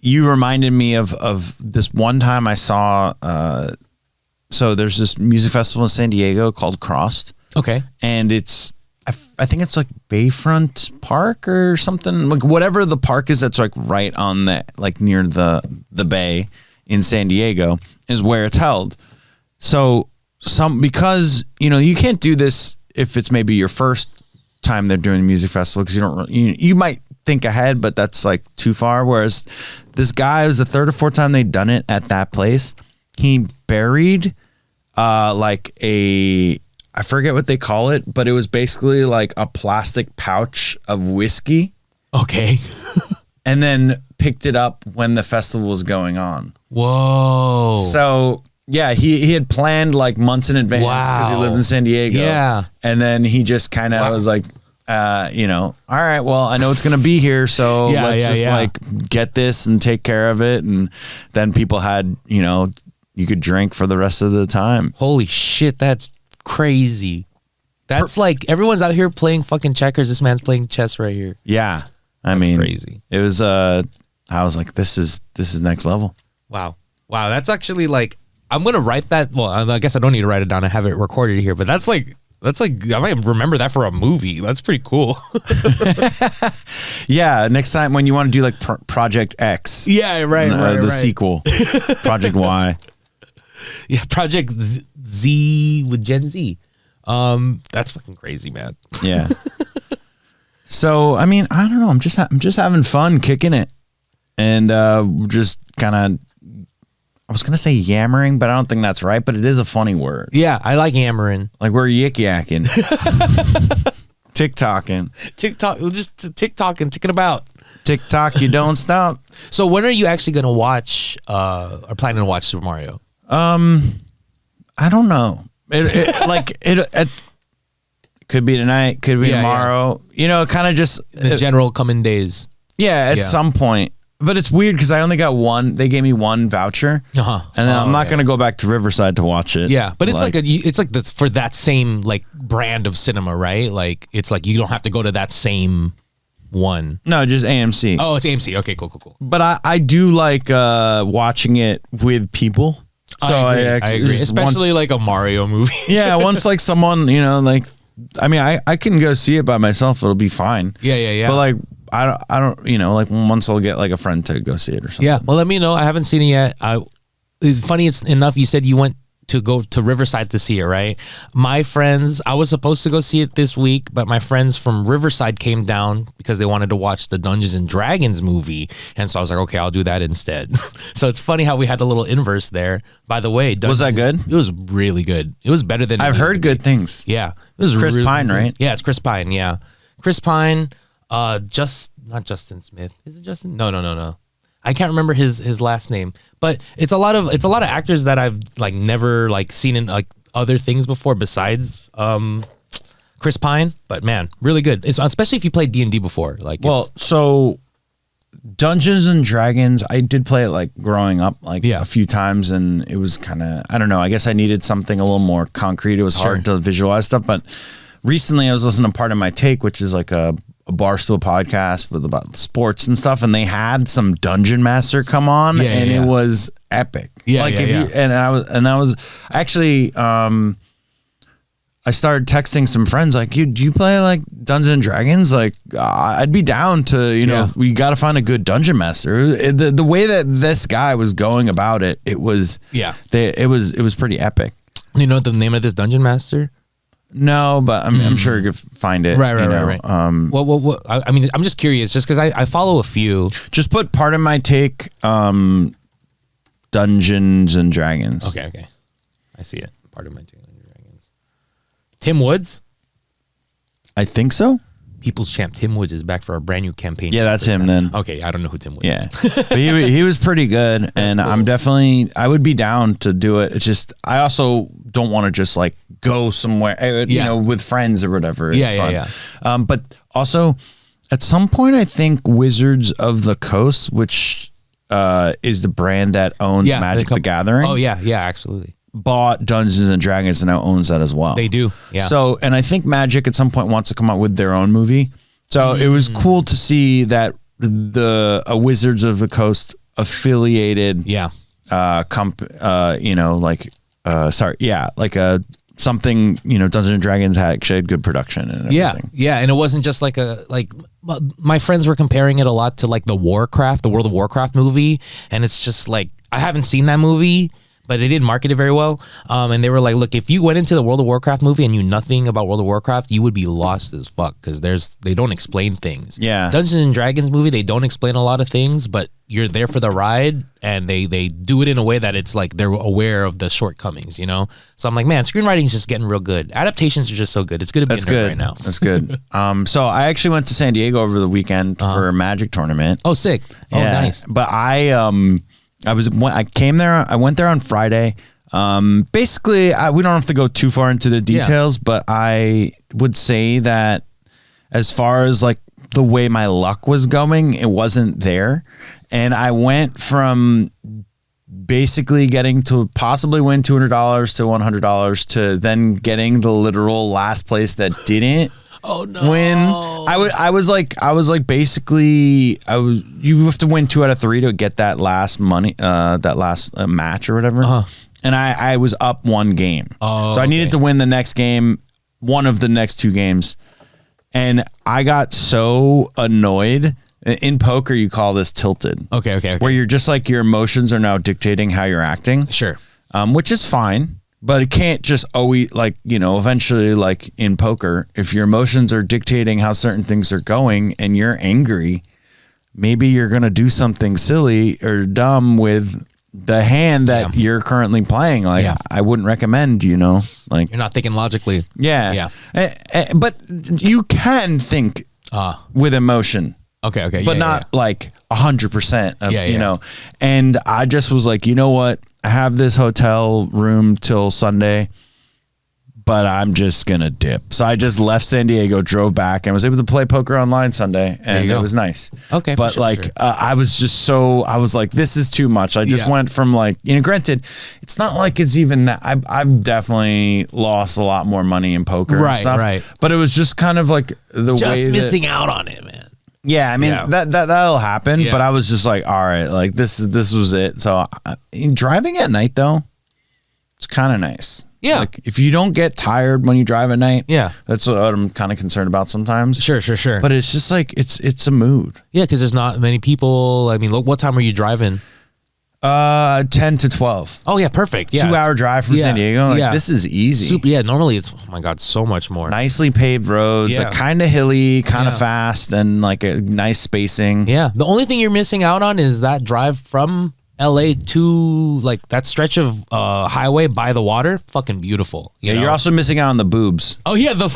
S1: you reminded me of this one time I saw. So there's this music festival in San Diego called Crossed.
S2: Okay.
S1: And I think it's Bayfront Park or something, whatever the park is that's right on the near the bay in San Diego is where it's held. So because you can't do this if it's maybe your first time they're doing a music festival, because you might think ahead, but that's too far. Whereas this guy, it was the third or fourth time they'd done it at that place. He buried I forget what they call it, but it was basically a plastic pouch of whiskey.
S2: Okay.
S1: And then picked it up when the festival was going on.
S2: Whoa.
S1: So yeah, he had planned months in advance because he lived in San Diego.
S2: Yeah.
S1: And then he just kind of was all right, well, I know it's going to be here, so let's just get this and take care of it. And then people had, you could drink for the rest of the time.
S2: Holy shit, that's crazy. That's everyone's out here playing fucking checkers. This man's playing chess right here.
S1: Yeah.
S2: That's crazy.
S1: It was I was this is next level.
S2: Wow. That's actually I'm going to write that. Well, I guess I don't need to write it down. I have it recorded here, but that's I might remember that for a movie. That's pretty cool.
S1: Yeah, next time when you want to do Project X.
S2: Yeah, right.
S1: The sequel. Project Y.
S2: Yeah, Project Z with Gen Z. That's fucking crazy, man.
S1: Yeah. So, I mean, I don't know. I'm just having fun kicking it. And just kind of, I was going to say yammering, but I don't think that's right, but it is a funny word.
S2: Yeah, I like yammering.
S1: We're yik-yakking. TikToking.
S2: Just TikToking, ticking about.
S1: TikTok, you don't stop.
S2: So when are you actually going to watch, or planning to watch Super Mario?
S1: I don't know. It could be tonight, could be tomorrow. Yeah. Kind of just
S2: the general coming days.
S1: Yeah, at some point. But it's weird because I only got one. They gave me one voucher, and then I'm not gonna go back to Riverside to watch it.
S2: Yeah, but it's for that same brand of cinema, right? It's you don't have to go to that same one.
S1: No, just AMC.
S2: Oh, it's AMC. Okay, cool.
S1: But I do like watching it with people. So
S2: I agree. Especially a Mario movie.
S1: Yeah, once someone, I mean, I can go see it by myself. It'll be fine.
S2: Yeah.
S1: But I don't, once I'll get a friend to go see it or something.
S2: Yeah, well, let me know. I haven't seen it yet. It's funny enough, you said you went to go to Riverside to see it, right? My friends, I was supposed to go see it this week, but my friends from Riverside came down because they wanted to watch the Dungeons and Dragons movie. And so I was like, okay, I'll do that instead. So it's funny how we had a little inverse there. By the way,
S1: was that good?
S2: It was really good. It was better than
S1: I've heard good things.
S2: Yeah. It was
S1: Chris
S2: really
S1: Pine,
S2: good.
S1: right?
S2: Yeah, it's Chris Pine, yeah. Chris Pine, not Justin Smith. Is it Justin? No. I can't remember his last name, but it's a lot of actors that I've never seen in other things before besides Chris Pine. But man, really good. Especially if you played D&D before.
S1: So Dungeons and Dragons, I did play it growing up a few times, and it was kind of, I don't know. I guess I needed something a little more concrete. It was hard to visualize stuff, but recently I was listening to Part of My Take, which is a Barstool podcast about sports and stuff, and they had some Dungeon Master come on, it was epic. And I was actually I started texting some friends do you play Dungeons and Dragons? I'd be down to we got to find a good Dungeon Master. The way that this guy was going about it, it was it was pretty epic.
S2: You know what the name of this Dungeon Master?
S1: No, but I'm sure you could find it.
S2: Right.
S1: Right.
S2: I mean, I'm just curious, just because I follow a few.
S1: Just put part of my take, Dungeons and Dragons.
S2: Okay. I see it. Part of my take on Dragons. Tim Woods?
S1: I think so.
S2: People's Champ Tim Woods is back for a brand new campaign.
S1: Yeah, that's him then.
S2: Okay, I don't know who Tim Woods
S1: Yeah,
S2: is.
S1: but he was pretty good, and
S2: cool.
S1: I would be down to do it. It's just I also don't want to just like go somewhere, you know, with friends or whatever. It's fun. But also at some point, I think Wizards of the Coast, which is the brand that owns Magic the Gathering.
S2: Oh yeah, absolutely.
S1: Bought Dungeons and Dragons and now owns that as well.
S2: They do, yeah.
S1: So, and I think Magic at some point wants to come out with their own movie. So it was cool to see that a Wizards of the Coast affiliated, something, Dungeons and Dragons actually had good production and everything.
S2: Yeah, and it wasn't just like my friends were comparing it a lot to like the World of Warcraft movie, and it's just like I haven't seen that movie, but they didn't market it very well. And they were like, look, if you went into the World of Warcraft movie and knew nothing about World of Warcraft, you would be lost as fuck because they don't explain things.
S1: Yeah.
S2: Dungeons and Dragons movie, they don't explain a lot of things, but you're there for the ride, and they do it in a way that it's like they're aware of the shortcomings, So I'm like, man, screenwriting is just getting real good. Adaptations are just so good. It's good to be in there right now.
S1: That's good. So I actually went to San Diego over the weekend for a Magic tournament.
S2: Oh, sick. Oh, nice.
S1: But I came there. I went there on Friday. Basically, we don't have to go too far into the details, but I would say that as far as like the way my luck was going, it wasn't there. And I went from basically getting to possibly win $200 to $100 to then getting the literal last place that didn't.
S2: Oh no!
S1: Win. I was like basically you have to win 2 out of 3 to get that last money, that last match or whatever. And I was up 1 game, so I needed to win the next game, one of the next 2 games, and I got so annoyed. In poker, you call this tilted.
S2: Okay.
S1: Where you're just like your emotions are now dictating how you're acting.
S2: Sure.
S1: Which is fine. But it can't just always eventually like in poker, if your emotions are dictating how certain things are going and you're angry, maybe you're going to do something silly or dumb with the hand that you're currently playing. Like I wouldn't recommend, like
S2: you're not thinking logically.
S1: Yeah. But you can think with emotion.
S2: Okay.
S1: But not like 100% of, and I just was like, you know what? I have this hotel room till Sunday, but I'm just going to dip. So I just left San Diego, drove back, and was able to play poker online Sunday, and it was nice.
S2: Okay.
S1: But I was just I was like, this is too much. I just went from like, granted, it's not like it's even that. I've definitely lost a lot more money in poker and stuff. Right. But it was just kind of like the
S2: just
S1: way
S2: missing out on it, man.
S1: Yeah, I mean that'll happen, but I was just like, all right, like this was it. So driving at night though, it's kind of nice.
S2: Yeah,
S1: like if you don't get tired when you drive at night, that's what I'm kind of concerned about sometimes.
S2: Sure.
S1: But it's just like it's a mood.
S2: Yeah, because there's not many people. I mean, look, what time were you driving?
S1: 10 to 12.
S2: Oh yeah, perfect. Yeah,
S1: 2-hour drive from San Diego. Like, this is easy.
S2: Super. Yeah, normally it's oh my god, so much more.
S1: Nicely paved roads, like kind of hilly, kind of fast, and like a nice spacing.
S2: Yeah, the only thing you're missing out on is that drive from LA to like that stretch of highway by the water. Fucking beautiful.
S1: You're also missing out on the boobs.
S2: Oh yeah, the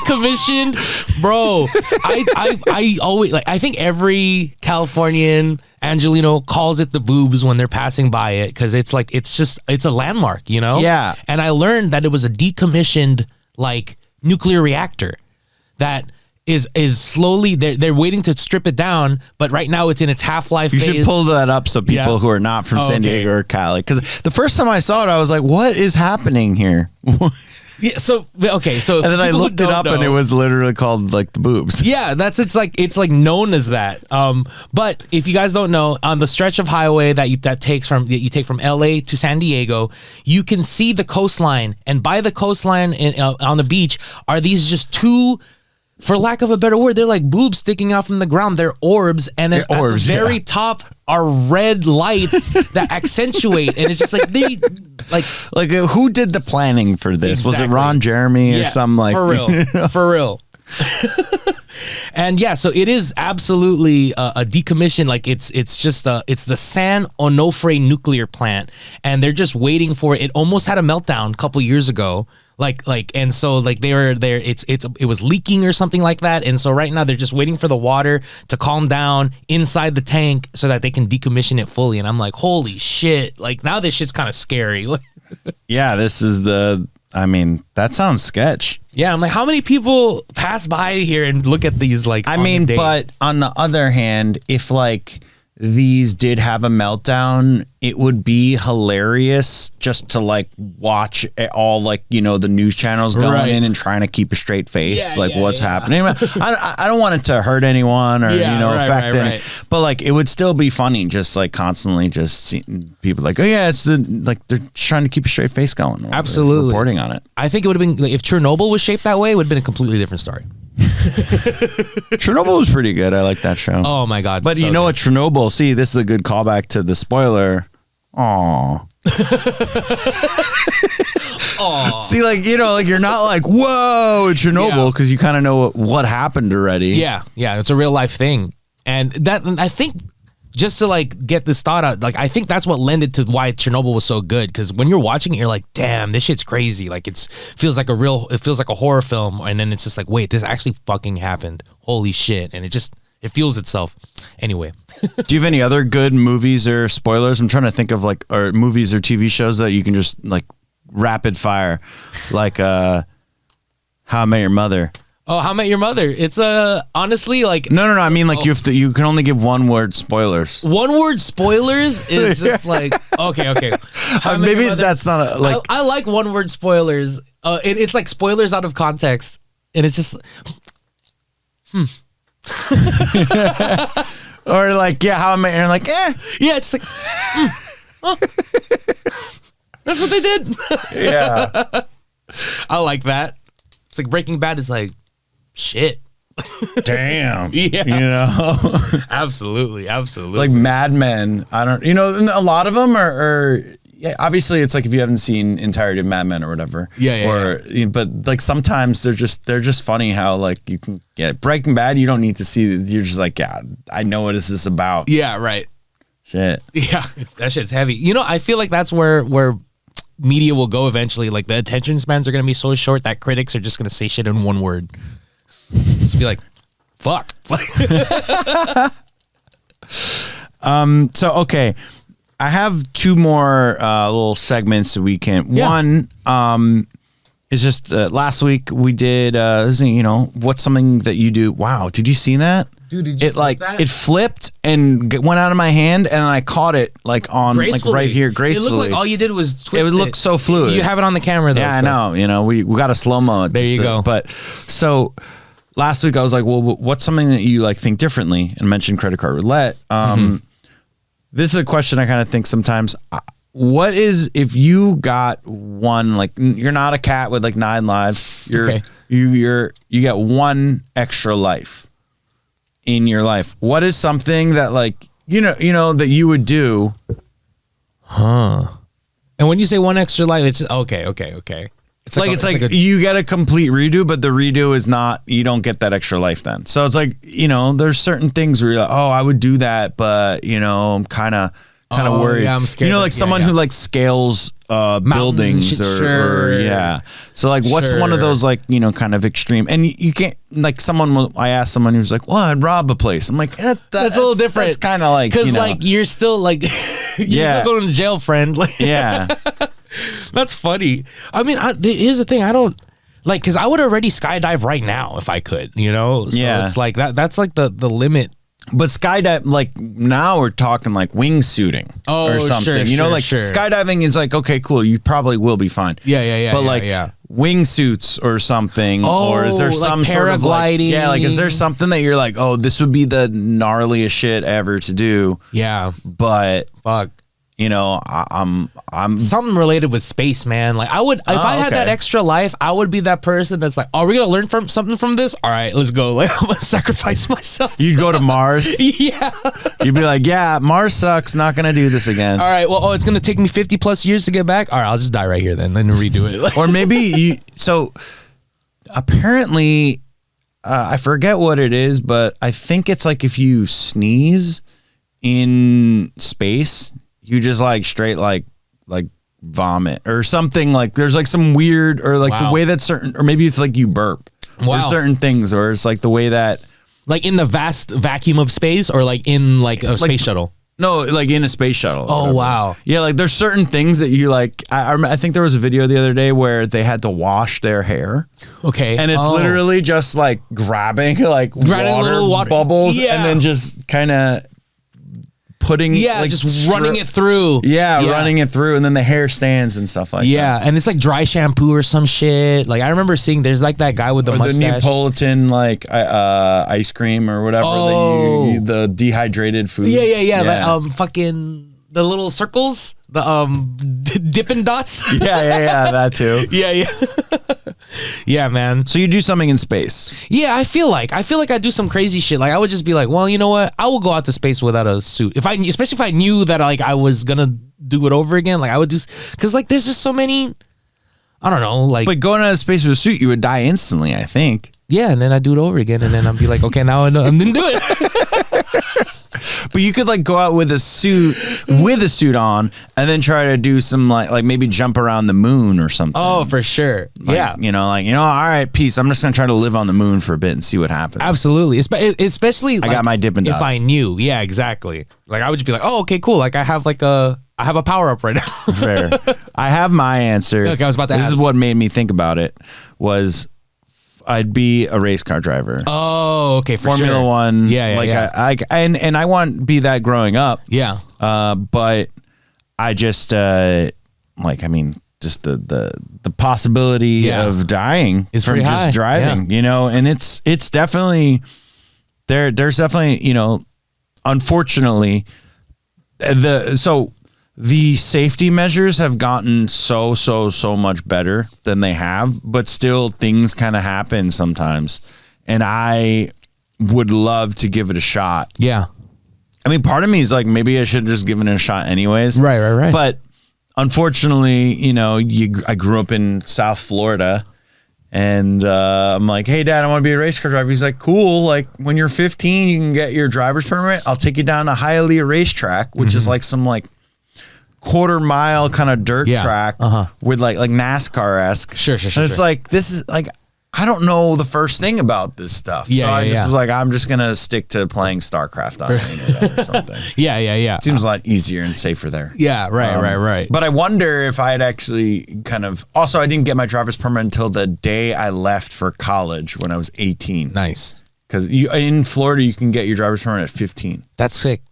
S2: decommissioned, bro. I always like. I think every Californian Angelino calls it the boobs when they're passing by it because it's like it's a landmark, Yeah. And I learned that it was a decommissioned like nuclear reactor that is slowly they're waiting to strip it down, but right now it's in its half-life phase.
S1: You should pull that up so people who are not from San Diego or Cali, because the first time I saw it, I was like, "What is happening here?"
S2: Yeah. So and
S1: then I looked it up, and it was literally called like the boobs.
S2: Yeah, it's like known as that. But if you guys don't know, on the stretch of highway that you take from LA to San Diego, you can see the coastline, and by the coastline on the beach are these just 2. For lack of a better word, they're like boobs sticking out from the ground. They're orbs, and then at the very top are red lights that accentuate, and it's just like
S1: like who did the planning for this? Was it
S2: Exactly.
S1: Ron Jeremy or something like
S2: for real, for real. And yeah, so it is absolutely a decommission. Like it's the San Onofre nuclear plant, and they're just waiting for it. It almost had a meltdown a couple years ago. And so they were there. It was leaking or something like that. And so right now they're just waiting for the water to calm down inside the tank so that they can decommission it fully. And I'm like, holy shit! Like now this shit's kind of scary.
S1: Yeah, this is that sounds sketch.
S2: Yeah, I'm like, how many people pass by here and look at these? Like,
S1: But on the other hand, if like these did have a meltdown, it would be hilarious just to like watch it all, like, you know, the news channels going in and trying to keep a straight face, what's happening. I don't want it to hurt anyone or affect any, but like it would still be funny just like constantly just seeing people like, oh yeah, it's they're trying to keep a straight face going.
S2: Absolutely
S1: reporting on it.
S2: I think it would have been, if Chernobyl was shaped that way, it would have been a completely different story.
S1: Chernobyl was pretty good. I like that show.
S2: Oh my god!
S1: But
S2: so
S1: you know
S2: good.
S1: what? Chernobyl. See, this is a good callback to the spoiler. Aw. See, like, you know, like you're not like, whoa, Chernobyl, because you kind of know what happened already.
S2: Yeah, it's a real life thing, and that I think. Just to like get this thought out, like I think that's what lended to why Chernobyl was so good. Because when you're watching it, you're like, "Damn, this shit's crazy!" Like it feels like a horror film, and then it's just like, "Wait, this actually fucking happened! Holy shit!" And it fuels itself. Anyway,
S1: do you have any other good movies or spoilers? I'm trying to think of like or movies or TV shows that you can just like rapid fire, like How I Met Your Mother.
S2: Oh, How I Met Your Mother. It's honestly like
S1: no. I mean like you can only give one word spoilers.
S2: One word spoilers is just like okay.
S1: Maybe that's not a, like
S2: I like one word spoilers. It's like spoilers out of context, and it's just
S1: or like How I Met Your like
S2: yeah. It's like oh. That's what they did.
S1: Yeah,
S2: I like that. It's like Breaking Bad is like. Shit.
S1: Damn.
S2: Yeah.
S1: You know?
S2: Absolutely.
S1: Like Mad Men. I don't, a lot of them are obviously it's like if you haven't seen entirety of Mad Men or whatever. But like sometimes they're just funny how like you can get Breaking Bad. You don't need to see, you're just like, yeah, I know what is this about.
S2: Yeah, right.
S1: Shit.
S2: Yeah. That shit's heavy. You know, I feel like that's where media will go eventually. Like the attention spans are going to be so short that critics are just going to say shit in one word. Just be like, fuck.
S1: So, okay. I have two more little segments that we can. Yeah. One is just last week we did, what's something that you do? Wow. Did you see that?
S2: Dude, did you
S1: like
S2: that?
S1: It flipped and went out of my hand, and I caught it like on
S2: gracefully.
S1: Like right here gracefully.
S2: It looked like all you did was twist it.
S1: It looked so fluid.
S2: You have it on the camera though.
S1: Yeah, so. I know. We got a slow-mo.
S2: There you go.
S1: But so last week I was like, well, what's something that you like think differently? And mentioned credit card roulette. This is a question I kind of think sometimes. What is if you got one, like you're not a cat with like 9 lives. You get one extra life in your life. What is something that like that you would do?
S2: And when you say one extra life, it's okay. It's like
S1: you get a complete redo, but the redo is not, you don't get that extra life then. So it's like, there's certain things where you're like, oh, I would do that, but I'm kind of worried.
S2: Yeah, I'm scared.
S1: Like someone who like scales buildings or yeah. So like what's one of those like, kind of extreme, and you can't like I asked someone who's like, well, I'd rob a place. I'm like, that's a little different. It's kind of like,
S2: because like you're still like, you're still going to jail, friend. Like, yeah. That's funny. I mean, here's the thing. I don't like, because I would already skydive right now if I could, So it's like that's like the limit.
S1: But skydive, like now we're talking like wingsuiting or something. Skydiving is like, okay, cool. You probably will be fine.
S2: Yeah.
S1: But like wingsuits or something, or is there some sort of like, is there something that you're like, oh, this would be the gnarliest shit ever to do?
S2: Yeah.
S1: But
S2: fuck.
S1: you know, I'm
S2: something related with space, man. Like I would, if I had that extra life, I would be that person that's like, are we gonna learn from something from this? All right, let's go. Like I'm gonna sacrifice myself.
S1: You'd go to Mars.
S2: Yeah.
S1: You'd be like, yeah, Mars sucks. Not gonna do this again.
S2: All right. Well, it's gonna take me 50 plus years to get back. All right, I'll just die right here then redo it.
S1: Or maybe so apparently, I forget what it is, but I think it's like if you sneeze in space, you just like straight like vomit or something. Like there's like some weird, or like the way that certain, or maybe it's like you burp. There's certain things, or it's like the way that,
S2: like in the vast vacuum of space, or like in like a space shuttle.
S1: No, like in a space shuttle.
S2: Oh, wow.
S1: Yeah, like there's certain things that you like. I think there was a video the other day where they had to wash their hair.
S2: Okay.
S1: And it's literally just like grabbing like water bubbles and then just kind of putting, like,
S2: just running it through.
S1: Yeah, running it through, and then the hair stands and stuff like that.
S2: Yeah, and it's like dry shampoo or some shit. Like I remember seeing, there's like that guy with the mustache.
S1: The Neapolitan like ice cream or whatever. The dehydrated food.
S2: Yeah. Like, fucking the little circles, the Dippin' Dots.
S1: yeah, that too.
S2: Yeah. Yeah, man.
S1: So you do something in space.
S2: Yeah, I feel like I do some crazy shit. Like I would just be like, well, you know what? I will go out to space without a suit. Especially if I knew that like I was gonna do it over again. Like I would do, because like there's just so many. I don't know, like.
S1: But going out of space with a suit, you would die instantly, I think.
S2: Yeah, and then I do it over again, and then I'd be like, okay, now I know I'm gonna do it.
S1: But you could like go out with a suit on, and then try to do some like maybe jump around the moon or something.
S2: Oh, for sure.
S1: Like,
S2: yeah.
S1: All right, peace. I'm just gonna try to live on the moon for a bit and see what happens.
S2: Absolutely. Especially
S1: I got my Dippin' Dots.
S2: If I knew. Yeah, exactly. Like I would just be like, oh, okay, cool. Like I have a power up right now.
S1: Fair. I have my answer.
S2: Okay, I was about to ask.
S1: This is what made me think about it. Was I'd be a race car driver.
S2: Oh, okay, for
S1: Formula
S2: sure.
S1: One.
S2: Yeah,
S1: like
S2: yeah.
S1: And I want to be that growing up.
S2: Yeah.
S1: But I just just the possibility of dying
S2: is
S1: from just driving, and it's definitely there's definitely, unfortunately the safety measures have gotten so much better than they have, but still things kind of happen sometimes. And I would love to give it a shot.
S2: Yeah.
S1: I mean, part of me is like, maybe I should have just given it a shot anyways.
S2: Right.
S1: But unfortunately, I grew up in South Florida, and I'm like, hey, Dad, I want to be a race car driver. He's like, cool. Like when you're 15, you can get your driver's permit. I'll take you down to Hialeah racetrack, which is like some like quarter-mile kind of dirt track with like NASCAR-esque.
S2: Sure.
S1: And it's like, this is like, I don't know the first thing about this stuff. So I just was like, I'm just going to stick to playing StarCraft on the internet or something.
S2: Yeah.
S1: Seems a lot easier and safer there.
S2: Yeah, right.
S1: But I wonder if I had actually also, I didn't get my driver's permit until the day I left for college when I was 18.
S2: Nice.
S1: Because in Florida, you can get your driver's permit at 15.
S2: That's sick.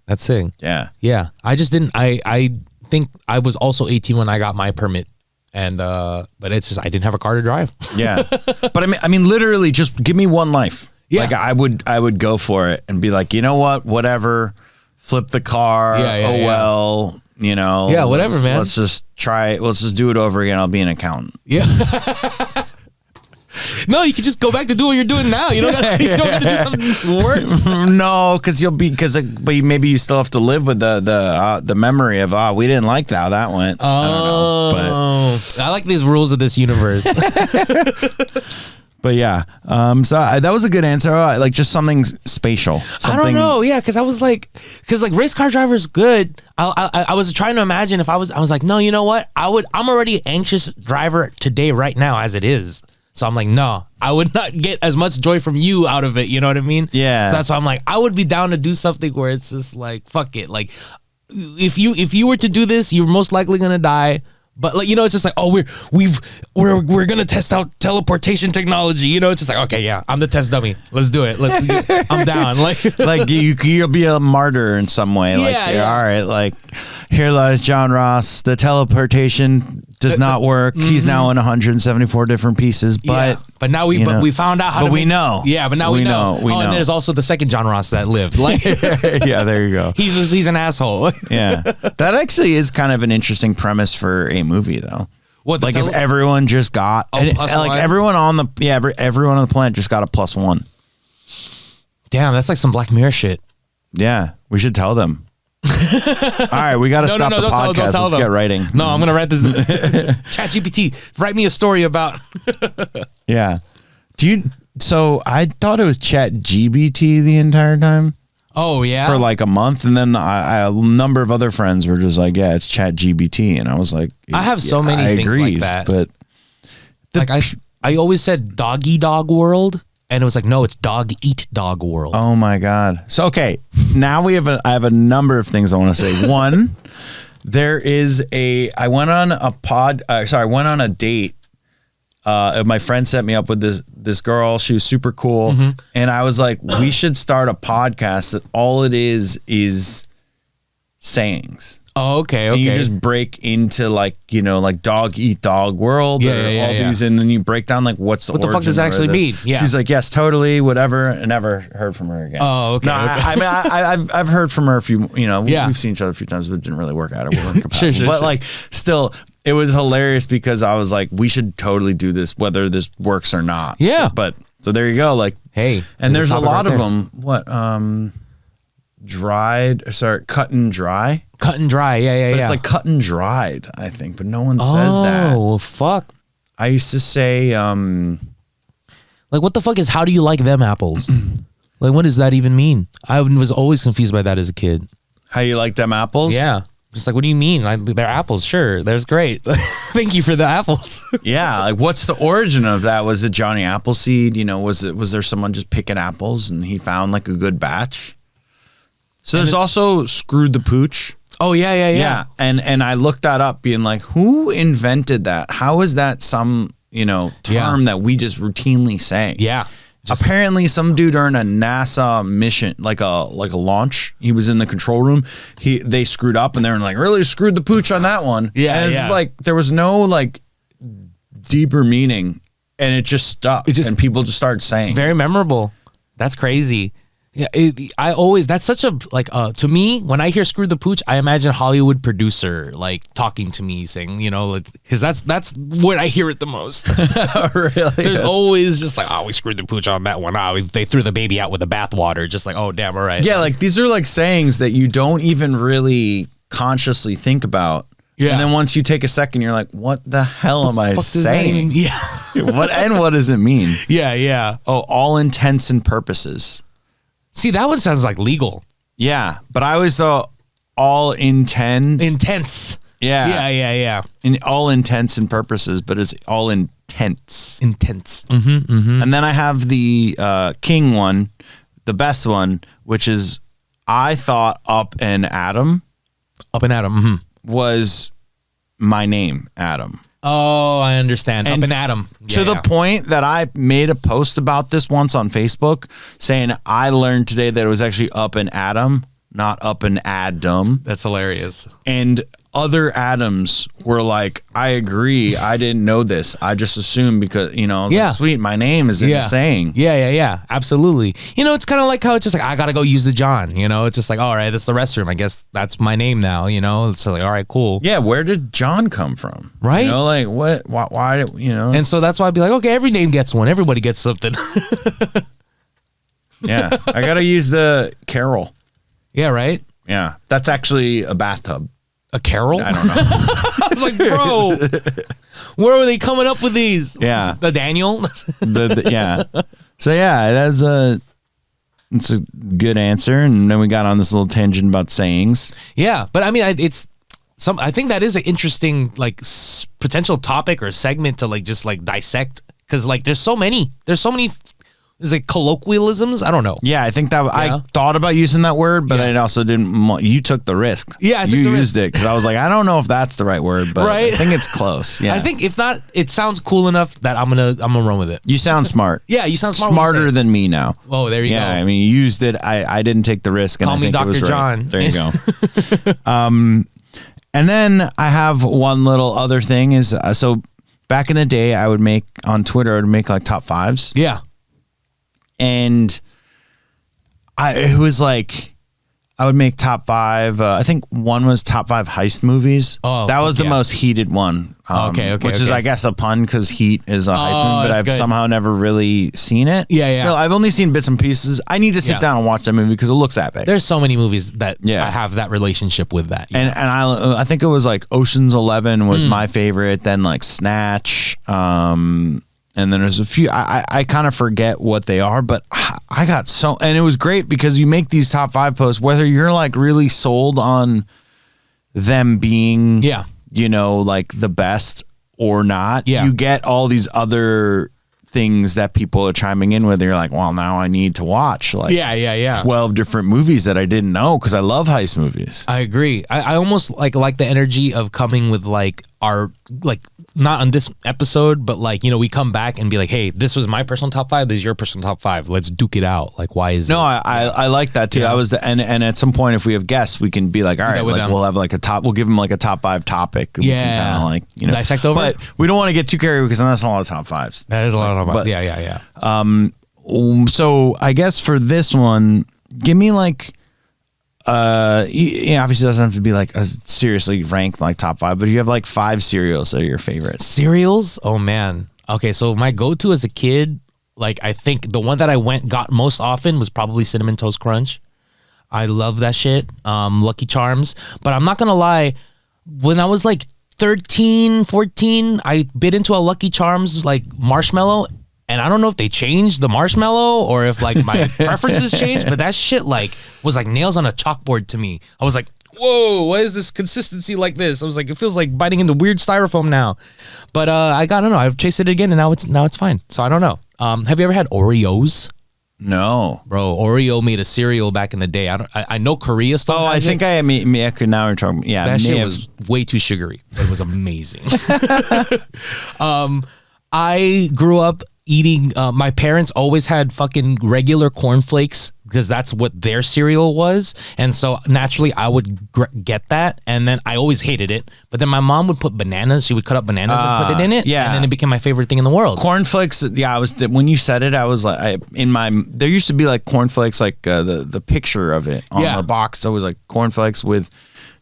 S1: Yeah.
S2: Yeah. I just didn't, I think I was also 18 when I got my permit. And but it's just I didn't have a car to drive.
S1: Yeah, but I mean, literally, just give me one life.
S2: Yeah.
S1: Like I would go for it and be like, you know what, whatever, flip the car. Well,
S2: Yeah, whatever, man.
S1: Let's just try it. Let's just do it over again. I'll be an accountant.
S2: Yeah. No, you can just go back to do what you're doing now. You don't got to do something worse.
S1: No, but maybe you still have to live with the memory of we didn't like how that went.
S2: Oh,
S1: I don't know,
S2: but I like these rules of this universe.
S1: But yeah, so that was a good answer. Like just something spatial.
S2: I don't know. Yeah, because I was like, race car driver's good. I was trying to imagine if I was like, no, you know what? I'm already an anxious driver today, right now, as it is. So I'm like, no, I would not get as much joy from you out of it. You know what I mean?
S1: Yeah.
S2: So that's why I'm like, I would be down to do something where it's just like, fuck it. Like, if you were to do this, you're most likely gonna die. But like, it's just like, oh, we're gonna test out teleportation technology. It's just like, okay, yeah, I'm the test dummy. Let's do it. I'm down. Like
S1: you'll be a martyr in some way. Like, all right, like here lies John Ross, the teleportation does not work. He's now in 174 different pieces, but
S2: now we found out how to.
S1: But we know.
S2: Yeah, but now we know.
S1: We know.
S2: And there's also the second John Ross that lived. Like,
S1: yeah, there you go.
S2: He's an asshole.
S1: Yeah, that actually is kind of an interesting premise for a movie, though.
S2: What,
S1: like if everyone just got everyone on the everyone on the planet just got a +1.
S2: Damn, that's like some Black Mirror shit.
S1: Yeah, we should tell them. All right, we got to stop the podcast. Let's get writing.
S2: No, I'm gonna write this. ChatGPT, write me a story about.
S1: Yeah. So I thought it was ChatGPT the entire time.
S2: Oh yeah.
S1: For like a month, and then a number of other friends were just like, "Yeah, it's ChatGPT," and I was like,
S2: "I have so many things like that."
S1: But
S2: I always said doggy dog world, and it was like, no, it's dog eat dog world.
S1: Oh my god! So okay, now I have a number of things I want to say. One, I went on a date. My friend set me up with this girl. She was super cool, and I was like, we should start a podcast that all it is sayings.
S2: Oh, okay.
S1: And you just break into like dog eat dog world all these, and then you break down like what the fuck
S2: does it actually mean? Yeah.
S1: She's like, yes, totally, whatever. I never heard from her again.
S2: Oh, okay.
S1: No, I mean, I've heard from her a few. We've seen each other a few times, but it didn't really work out. But like, still. It was hilarious because I was like, we should totally do this, whether this works or not.
S2: Yeah.
S1: But so there you go. Like,
S2: hey,
S1: and there's a lot of them. What? Cut and dry.
S2: Cut and dry. Yeah.
S1: But it's like cut and dried, I think. But no one says that.
S2: Oh, fuck.
S1: I used to say,
S2: like, what the fuck is how do you like them apples? Like, what does that even mean? I was always confused by that as a kid.
S1: How you like them apples?
S2: Yeah. Just like, what do you mean? Like, they're apples. Sure. That's great. Thank you for the apples.
S1: Yeah. Like, what's the origin of that? Was it Johnny Appleseed? Was there someone just picking apples and he found like a good batch? So there's also Screwed the Pooch.
S2: Oh, yeah.
S1: Yeah. And I looked that up being like, who invented that? How is that some, term that we just routinely say?
S2: Yeah.
S1: Apparently some dude earned a NASA mission, like a launch. He was in the control room. They screwed up and they were like, really screwed the pooch on that one.
S2: Yeah.
S1: And it's like, there was no like deeper meaning and it just stuck and people just started saying.
S2: It's very memorable. That's crazy. Yeah, that's such a, like, to me, when I hear Screw the Pooch, I imagine Hollywood producer, like, talking to me saying, because that's what I hear it the most.
S1: Really?
S2: There's always just like, oh, we screwed the pooch on that one. Oh, they threw the baby out with the bathwater. Just like, oh, damn, all right.
S1: Yeah, like, these are like sayings that you don't even really consciously think about. Yeah. And then once you take a second, you're like, what the hell am I saying?
S2: Yeah.
S1: What does it mean?
S2: Yeah.
S1: Oh, all intents and purposes.
S2: See, that one sounds like legal.
S1: Yeah, but I always saw all
S2: intense.
S1: Yeah. In all intents and purposes, but it's all intense.
S2: Mm-hmm.
S1: And then I have the king one, the best one, which is I thought Up and Adam.
S2: Up and Adam.
S1: Was my name, Adam.
S2: Oh, I understand. Up and Adam.
S1: To the point that I made a post about this once on Facebook saying I learned today that it was actually Up and Adam, not Up and Adam.
S2: That's hilarious.
S1: And other Adams were like, I agree. I didn't know this. I just assumed because, I was like, sweet, my name is in the saying.
S2: Yeah. Absolutely. It's kind of like how it's just like, I got to go use the John. It's just like, all right, that's the restroom. I guess that's my name now, It's like, all right, cool.
S1: Yeah, where did John come from?
S2: Right?
S1: Like what? Why?
S2: And so that's why I'd be like, okay, every name gets one. Everybody gets something.
S1: Yeah, I got to use the Carol.
S2: Yeah, right?
S1: Yeah, that's actually a bathtub.
S2: A Carol?
S1: I don't know.
S2: I was like, bro, where were they coming up with these?
S1: Yeah.
S2: The Daniel?
S1: Yeah. So yeah, it's a good answer. And then we got on this little tangent about sayings.
S2: Yeah, but I mean, I think that is an interesting like potential topic or segment to like just like dissect because like there's so many. Is it colloquialisms? I don't know.
S1: Yeah, I think that I thought about using that word, but I also didn't. You took the risk.
S2: Yeah, I took
S1: you used it because I was like, I don't know if that's the right word, but I think it's close. Yeah,
S2: I think if not, it sounds cool enough that I'm gonna run with it.
S1: You sound smart.
S2: Yeah, you sound smart.
S1: Smarter than me now.
S2: Oh, there you go.
S1: Yeah, I mean, you used it. I didn't take the risk. And
S2: Call
S1: I
S2: me
S1: think
S2: Dr.
S1: It was
S2: John.
S1: Right. There you go. And then I have one little other thing is so back in the day I would make on Twitter, I would make like top fives.
S2: Yeah.
S1: And it was like I would make top five. I think one was top five heist movies.
S2: Oh,
S1: that was the most heated one. Which is, I guess, a pun because Heat is a heist movie, but I've somehow never really seen it.
S2: Yeah.
S1: Still, I've only seen bits and pieces. I need to sit down and watch that movie because it looks epic.
S2: There's so many movies that I have that relationship with that.
S1: And I think it was like Ocean's 11 was my favorite. Then like Snatch. And then there's a few, I kind of forget what they are, but I got so, and it was great because you make these top five posts, whether you're like really sold on them being, you know, like the best or not, you get all these other things that people are chiming in with. You're like, well, now I need to watch like 12 different movies that I didn't know because I love heist movies.
S2: I agree. I almost like the energy of coming with like our, like, not on this episode, but like, you know, we come back and be like, hey, this was my personal top five, this is your personal top five, let's duke it out. Like, why is
S1: I like that too. I was and at some point if we have guests we can be like, all right, like we'll have like we'll give them like a top five topic. We can kind of like, you know,
S2: dissect over,
S1: but we don't want to get too carried because then that's a lot of top fives.
S2: That is a lot of top fives.
S1: So I guess for this one, give me like obviously it doesn't have to be like a seriously ranked like top five, but you have like 5 cereals that are your favorites.
S2: Cereals? Oh man. Okay, so my go-to as a kid, like I think the one that I got most often was probably Cinnamon Toast Crunch. I love that shit. Lucky Charms. But I'm not gonna lie, when I was like 13, 14, I bit into a Lucky Charms like marshmallow. And I don't know if they changed the marshmallow or if like my preferences changed, but that shit like was like nails on a chalkboard to me. I was like, whoa, what is this consistency like this? I was like, it feels like biting into weird styrofoam now. But I don't know. I've chased it again and now it's fine. So I don't know. Have you ever had Oreos?
S1: No,
S2: bro. Oreo made a cereal back in the day. I know Korea still.
S1: Oh, I think I could now we're talking. Yeah,
S2: that shit was way too sugary. It was amazing. I grew up eating, my parents always had fucking regular cornflakes because that's what their cereal was, and so naturally I would get that, and then I always hated it, but then my mom would put bananas, she would cut up bananas and put it in it, and then it became my favorite thing in the world.
S1: Cornflakes, I was, when you said it, I was like, there used to be like cornflakes, like the picture of it on the box, so it was like cornflakes with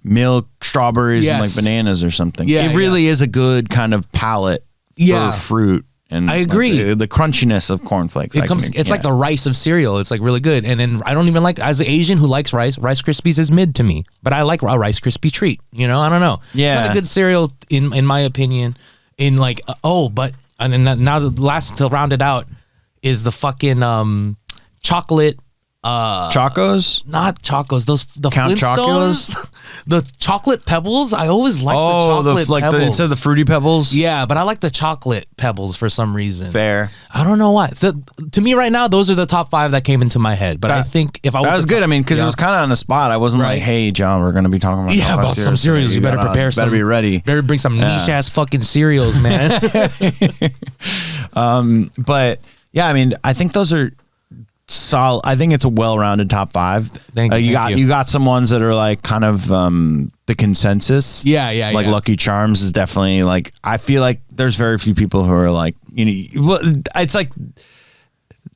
S1: milk, strawberries, and like bananas or something. It really is a good kind of palate for fruit. And
S2: I agree.
S1: Like the crunchiness of cornflakes.
S2: It's like the rice of cereal. It's like really good. And then I don't even like, as an Asian who likes Rice Krispies is mid to me. But I like a Rice Krispie treat. You know, I don't know.
S1: Yeah.
S2: It's not a good cereal in my opinion. In like, and then now the last to round it out is the fucking chocolate.
S1: Chocos?
S2: Not Chocos. The
S1: Count
S2: Flintstones. The chocolate pebbles. I always like the chocolate pebbles.
S1: Instead of the fruity pebbles?
S2: Yeah, but I like the chocolate pebbles for some reason.
S1: Fair.
S2: I don't know why. To me right now, those are the top 5 that came into my head. But I think if I was...
S1: That was good. I mean, because it was kind of on the spot. I wasn't like, hey, John, we're going to be talking about
S2: about some cereals. You better prepare some.
S1: Better be ready.
S2: Better bring some niche-ass fucking cereals, man.
S1: But, yeah, I mean, I think those are... solid. I think it's a well-rounded top 5.
S2: Thank you.
S1: You got some ones that are like kind of the consensus.
S2: Yeah.
S1: Like Lucky Charms is definitely like, I feel like there's very few people who are like, you know, it's like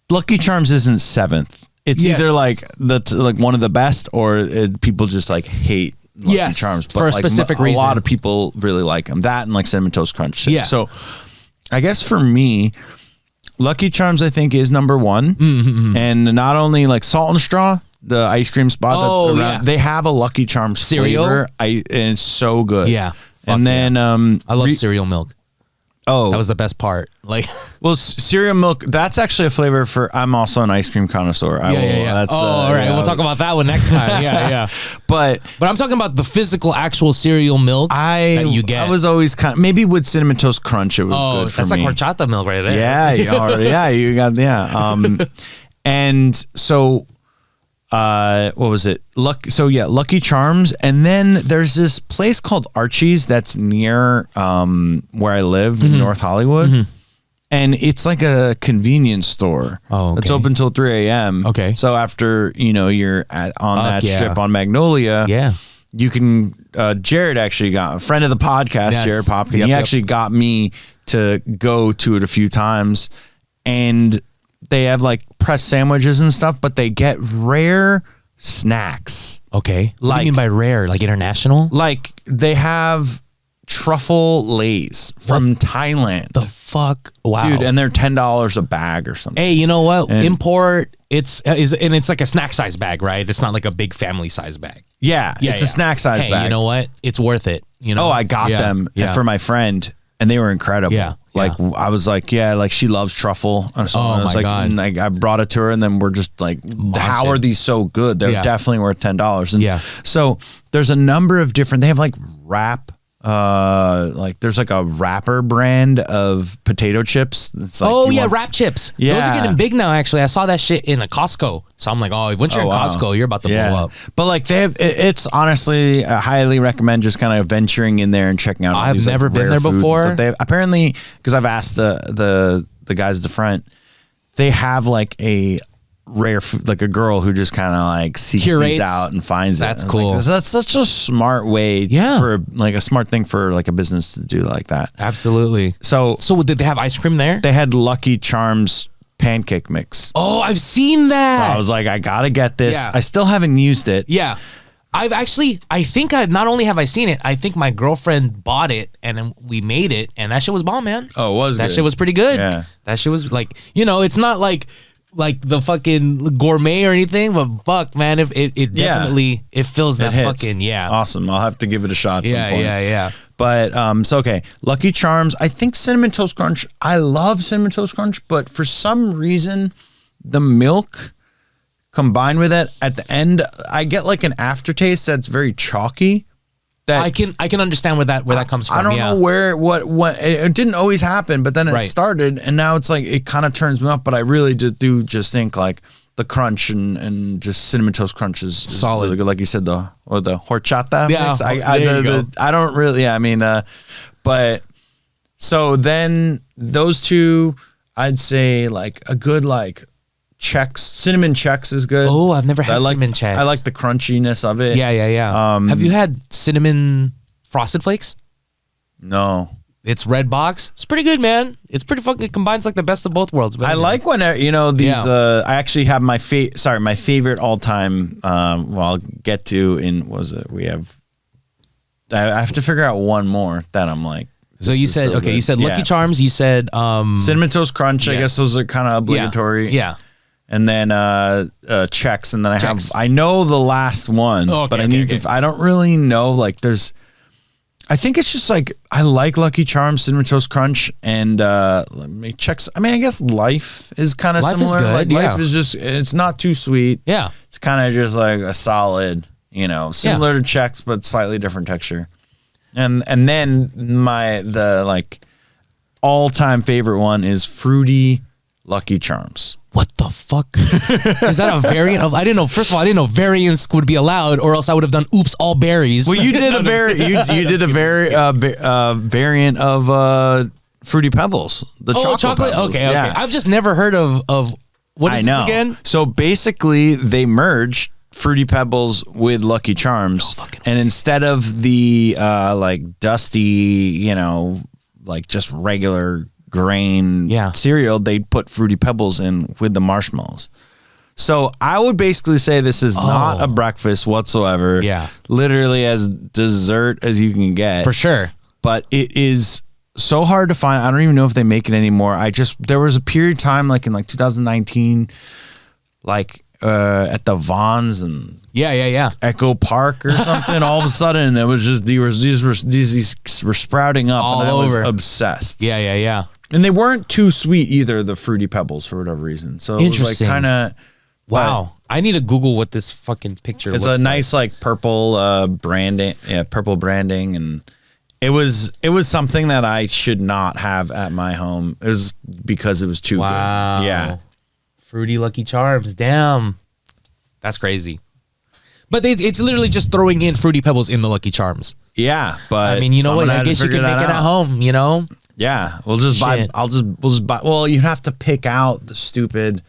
S1: Lucky Charms isn't 7th. It's either like like one of the best or people just like hate Lucky Charms. But
S2: for a
S1: like
S2: specific reason.
S1: A lot of people really like them. That and like Cinnamon Toast Crunch.
S2: Yeah.
S1: So I guess for me, Lucky Charms, I think, is number 1. And not only like Salt and Straw, the ice cream spot that's around, they have a Lucky Charms
S2: cereal
S1: flavor. And it's so good.
S2: Yeah.
S1: And then
S2: I love cereal milk.
S1: Oh,
S2: that was the best part. Like,
S1: well, cereal milk. That's actually a flavor for. I'm also an ice cream connoisseur.
S2: Yeah. All right. We'll talk about that one next time. Yeah.
S1: But
S2: I'm talking about the physical, actual cereal milk that you get.
S1: I was always kind of, maybe with Cinnamon Toast Crunch, it was good for me.
S2: That's like horchata milk right there.
S1: Yeah. You got and so. What was it? Lucky Charms, and then there's this place called Archie's that's near where I live in North Hollywood, and it's like a convenience store.
S2: Oh, okay.
S1: It's open till 3 a.m.
S2: Okay,
S1: so after you're on that strip on Magnolia, you can. Jared actually got a friend of the podcast,
S2: Yes.
S1: Jared Popkin.
S2: Yep,
S1: he
S2: yep.
S1: actually got me to go to it a few times, and they have like pressed sandwiches and stuff, but they get rare snacks.
S2: Okay. What do
S1: Like-
S2: you mean by rare? Like international?
S1: Like they have truffle lays from Thailand.
S2: The fuck? Wow.
S1: Dude, and they're $10 a bag or something.
S2: hey, you know what?
S1: And-
S2: Import. It's like a snack size bag, right? It's not like a big family size bag.
S1: Yeah, it's a snack size
S2: hey,
S1: bag.
S2: you know what? It's worth it. You know.
S1: Oh, I got
S2: Yeah,
S1: them
S2: yeah.
S1: for my friend, and they were incredible.
S2: Yeah,
S1: Like
S2: yeah.
S1: I was like, yeah, like she loves truffle or something.
S2: Oh,
S1: I was
S2: my
S1: like,
S2: God.
S1: and I brought it to her, and then we're just like, how
S2: it.
S1: are these so good? They're
S2: Yeah.
S1: definitely worth $10. And
S2: Yeah.
S1: so there's a number of different. They have like wrap. Like there's like a wrapper brand of potato chips. It's like
S2: Oh
S1: you
S2: yeah,
S1: want-
S2: wrap chips. Those
S1: Yeah.
S2: are getting big now. Actually, I saw that shit in a Costco. So I'm like, oh, once you're in
S1: wow.
S2: Costco, you're about to blow up.
S1: But like they have, it's honestly, I highly recommend just kind of venturing in there and checking out. All
S2: I've
S1: these, like,
S2: never been
S1: rare
S2: there
S1: foods and
S2: before.
S1: stuff. They have, apparently, because I've asked the guys at the front, they have like a rare food, like a girl who just kind of like seeks
S2: Curates.
S1: these out and finds
S2: That's
S1: it. I was like,
S2: cool.
S1: that's such a smart way,
S2: Yeah.
S1: for like a smart thing for like a business to do like that.
S2: Absolutely.
S1: So
S2: So did they have ice cream there?
S1: they had Lucky Charms pancake mix.
S2: Oh, I've seen that.
S1: So I was like, I gotta get this.
S2: Yeah.
S1: I still haven't used it.
S2: Yeah. Not only have I seen it, I think my girlfriend bought it and then we made it and that shit was bomb, man.
S1: Oh, it was
S2: That
S1: good.
S2: shit was pretty good.
S1: Yeah.
S2: That shit was like, it's not like the fucking gourmet or anything, but fuck, man, if it
S1: Yeah.
S2: definitely, it fills that
S1: It hits.
S2: fucking, yeah.
S1: Awesome. I'll have to give it a shot at some
S2: Yeah,
S1: point.
S2: yeah.
S1: But so okay, Lucky Charms. I think Cinnamon Toast Crunch. I love Cinnamon Toast Crunch, but for some reason, the milk combined with it at the end, I get like an aftertaste that's very chalky. That
S2: I can understand where that comes from.
S1: I don't
S2: yeah.
S1: know where what it didn't always happen, but then it
S2: Right.
S1: started, and now it's like it kind of turns me off. But I really just think like the crunch and just Cinnamon Toast Crunch is
S2: Solid.
S1: really good. Like you said, the horchata
S2: Yeah,
S1: mix.
S2: there you go.
S1: I don't really. Yeah, I mean, but so then those two, I'd say like a good like Chex, cinnamon Chex is good.
S2: Oh, I've never
S1: I
S2: had
S1: like,
S2: cinnamon Chex.
S1: I like the crunchiness of it.
S2: Yeah. Have you had cinnamon Frosted Flakes?
S1: No.
S2: It's red box. It's pretty good, man. It's pretty fucking, it combines like the best of both worlds.
S1: I like when these.
S2: Yeah.
S1: I actually have my favorite all time. Well, I'll get to we have. I have to figure out one more that I'm like.
S2: So
S1: this
S2: you
S1: is
S2: said
S1: so
S2: okay. You
S1: good.
S2: said Lucky
S1: Yeah.
S2: Charms. You said
S1: Cinnamon Toast Crunch. I
S2: yes.
S1: guess those are kind of obligatory.
S2: Yeah.
S1: And then Chex, and then
S2: Chex.
S1: I know the last one,
S2: Oh, okay,
S1: but I
S2: okay,
S1: need
S2: okay.
S1: to. I don't really know. Like, I think it's just like I like Lucky Charms, Cinnamon Toast Crunch, and let me Chex. I mean, I guess Life is kind of
S2: Life is
S1: similar.
S2: good,
S1: Like
S2: yeah.
S1: Life is just it's not too sweet.
S2: Yeah.
S1: It's kind of just like a solid, similar to Chex but slightly different texture. And then the all-time favorite one is Fruity Lucky Charms.
S2: What the fuck? Is that a variant of? I didn't know. First of all, I didn't know variants would be allowed, or else I would have done "Oops, all berries."
S1: Well, you did you did a very variant of Fruity Pebbles, the chocolate Pebbles.
S2: Okay.
S1: Yeah.
S2: I've just never heard of what is
S1: I know.
S2: this again?
S1: So basically, they merged Fruity Pebbles with Lucky Charms, and instead of the like dusty, like just regular grain cereal, they put Fruity Pebbles in with the marshmallows. So I would basically say this is not a breakfast whatsoever.
S2: Yeah.
S1: Literally as dessert as you can get.
S2: For sure.
S1: But it is so hard to find. I don't even know if they make it anymore. There was a period of time like in like 2019, like at the Vons and
S2: Yeah.
S1: Echo Park or something. All of a sudden, it was just these were sprouting up,
S2: All
S1: and I was
S2: over.
S1: obsessed.
S2: Yeah.
S1: And they weren't too sweet either, the Fruity Pebbles, for whatever reason. So it was like
S2: Interesting.
S1: kind of
S2: Wow. I need to Google what this fucking picture
S1: It's
S2: looks
S1: a nice like purple branding, purple branding, and it was something that I should not have at my home. It was because it was too
S2: Wow.
S1: good. Yeah.
S2: Fruity Lucky Charms. Damn. That's crazy. But it's literally just throwing in Fruity Pebbles in the Lucky Charms.
S1: Yeah, but
S2: I mean, you know what?
S1: someone
S2: I
S1: had to
S2: guess you
S1: figure
S2: can make
S1: that
S2: it at
S1: out.
S2: home,
S1: Yeah, we'll just buy.
S2: Shit.
S1: We'll just buy. Well, you have to pick out the stupid,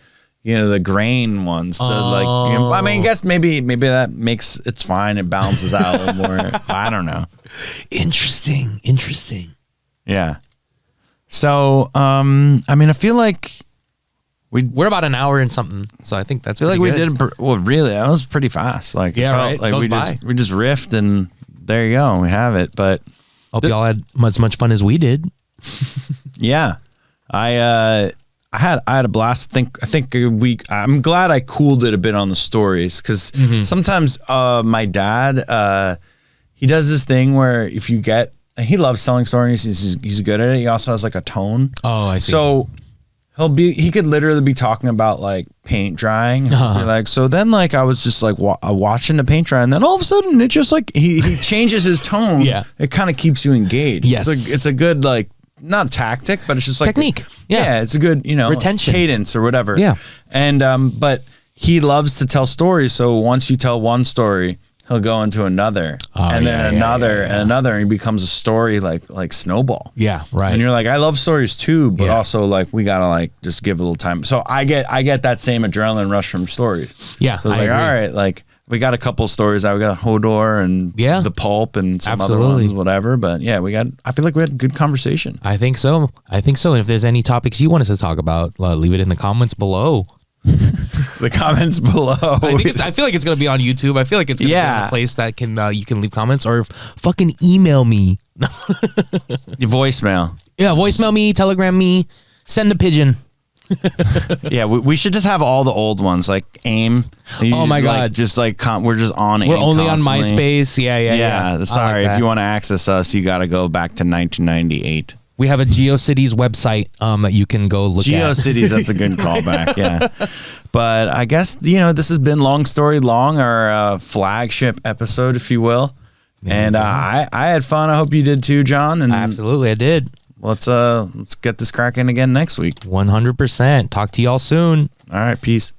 S1: the grain ones. I mean, I guess maybe that makes it's fine. It balances out a little more. I don't know.
S2: Interesting.
S1: Yeah. So, I mean, I feel like
S2: we're about an hour and something, so I think that's.
S1: I feel like we
S2: good.
S1: did. Well, really, that was pretty fast. Like,
S2: yeah,
S1: it felt
S2: right.
S1: like
S2: Goes
S1: we just riffed, and there you go. We have it. But
S2: hope y'all had as much fun as we did.
S1: yeah, I had a blast. I think I'm glad I cooled it a bit on the stories because sometimes my dad he does this thing where if you get he loves telling stories. He's good at it. He also has like a tone.
S2: Oh, I see.
S1: So he could literally be talking about like paint drying. Like, so then like I was just like watching the paint dry, and then all of a sudden it just like he changes his tone.
S2: Yeah.
S1: It kind of keeps you engaged.
S2: Yes.
S1: It's a good like not a tactic, but it's just like
S2: technique. Yeah.
S1: It's a good,
S2: retention
S1: cadence or whatever.
S2: Yeah.
S1: And but he loves to tell stories, so once you tell one story, he'll go into another, and then another, and another, and he becomes a story like snowball.
S2: Yeah, right.
S1: And you're like, I love stories too, but also like we gotta like just give a little time. So I get that same adrenaline rush from stories.
S2: Yeah,
S1: so it's like, all right, like we got a couple of stories out. We got Hodor and the Pulp and some other ones, whatever. But yeah, I feel like we had a good conversation.
S2: I think so. And if there's any topics you want us to talk about, leave it in the comments below.
S1: The comments below.
S2: I feel like it's gonna be on YouTube. I feel like it's gonna be a place that can you can leave comments or fucking email me.
S1: Your voicemail.
S2: Yeah, voicemail me, telegram me, send a pigeon.
S1: Yeah, we should just have all the old ones like AIM.
S2: Oh my god!
S1: Just like we're just on.
S2: We're
S1: AIM
S2: only
S1: constantly.
S2: on MySpace. Yeah.
S1: Sorry, if you want to access us, you got to go back to 1998.
S2: We have a GeoCities website that you can go look at.
S1: GeoCities, that's a good callback, yeah. But I guess, this has been Long Story Long, our flagship episode, if you will. And I had fun. I hope you did too, John. And
S2: absolutely, I did.
S1: Let's get this cracking again next week.
S2: 100%. Talk to y'all soon.
S1: All right, peace.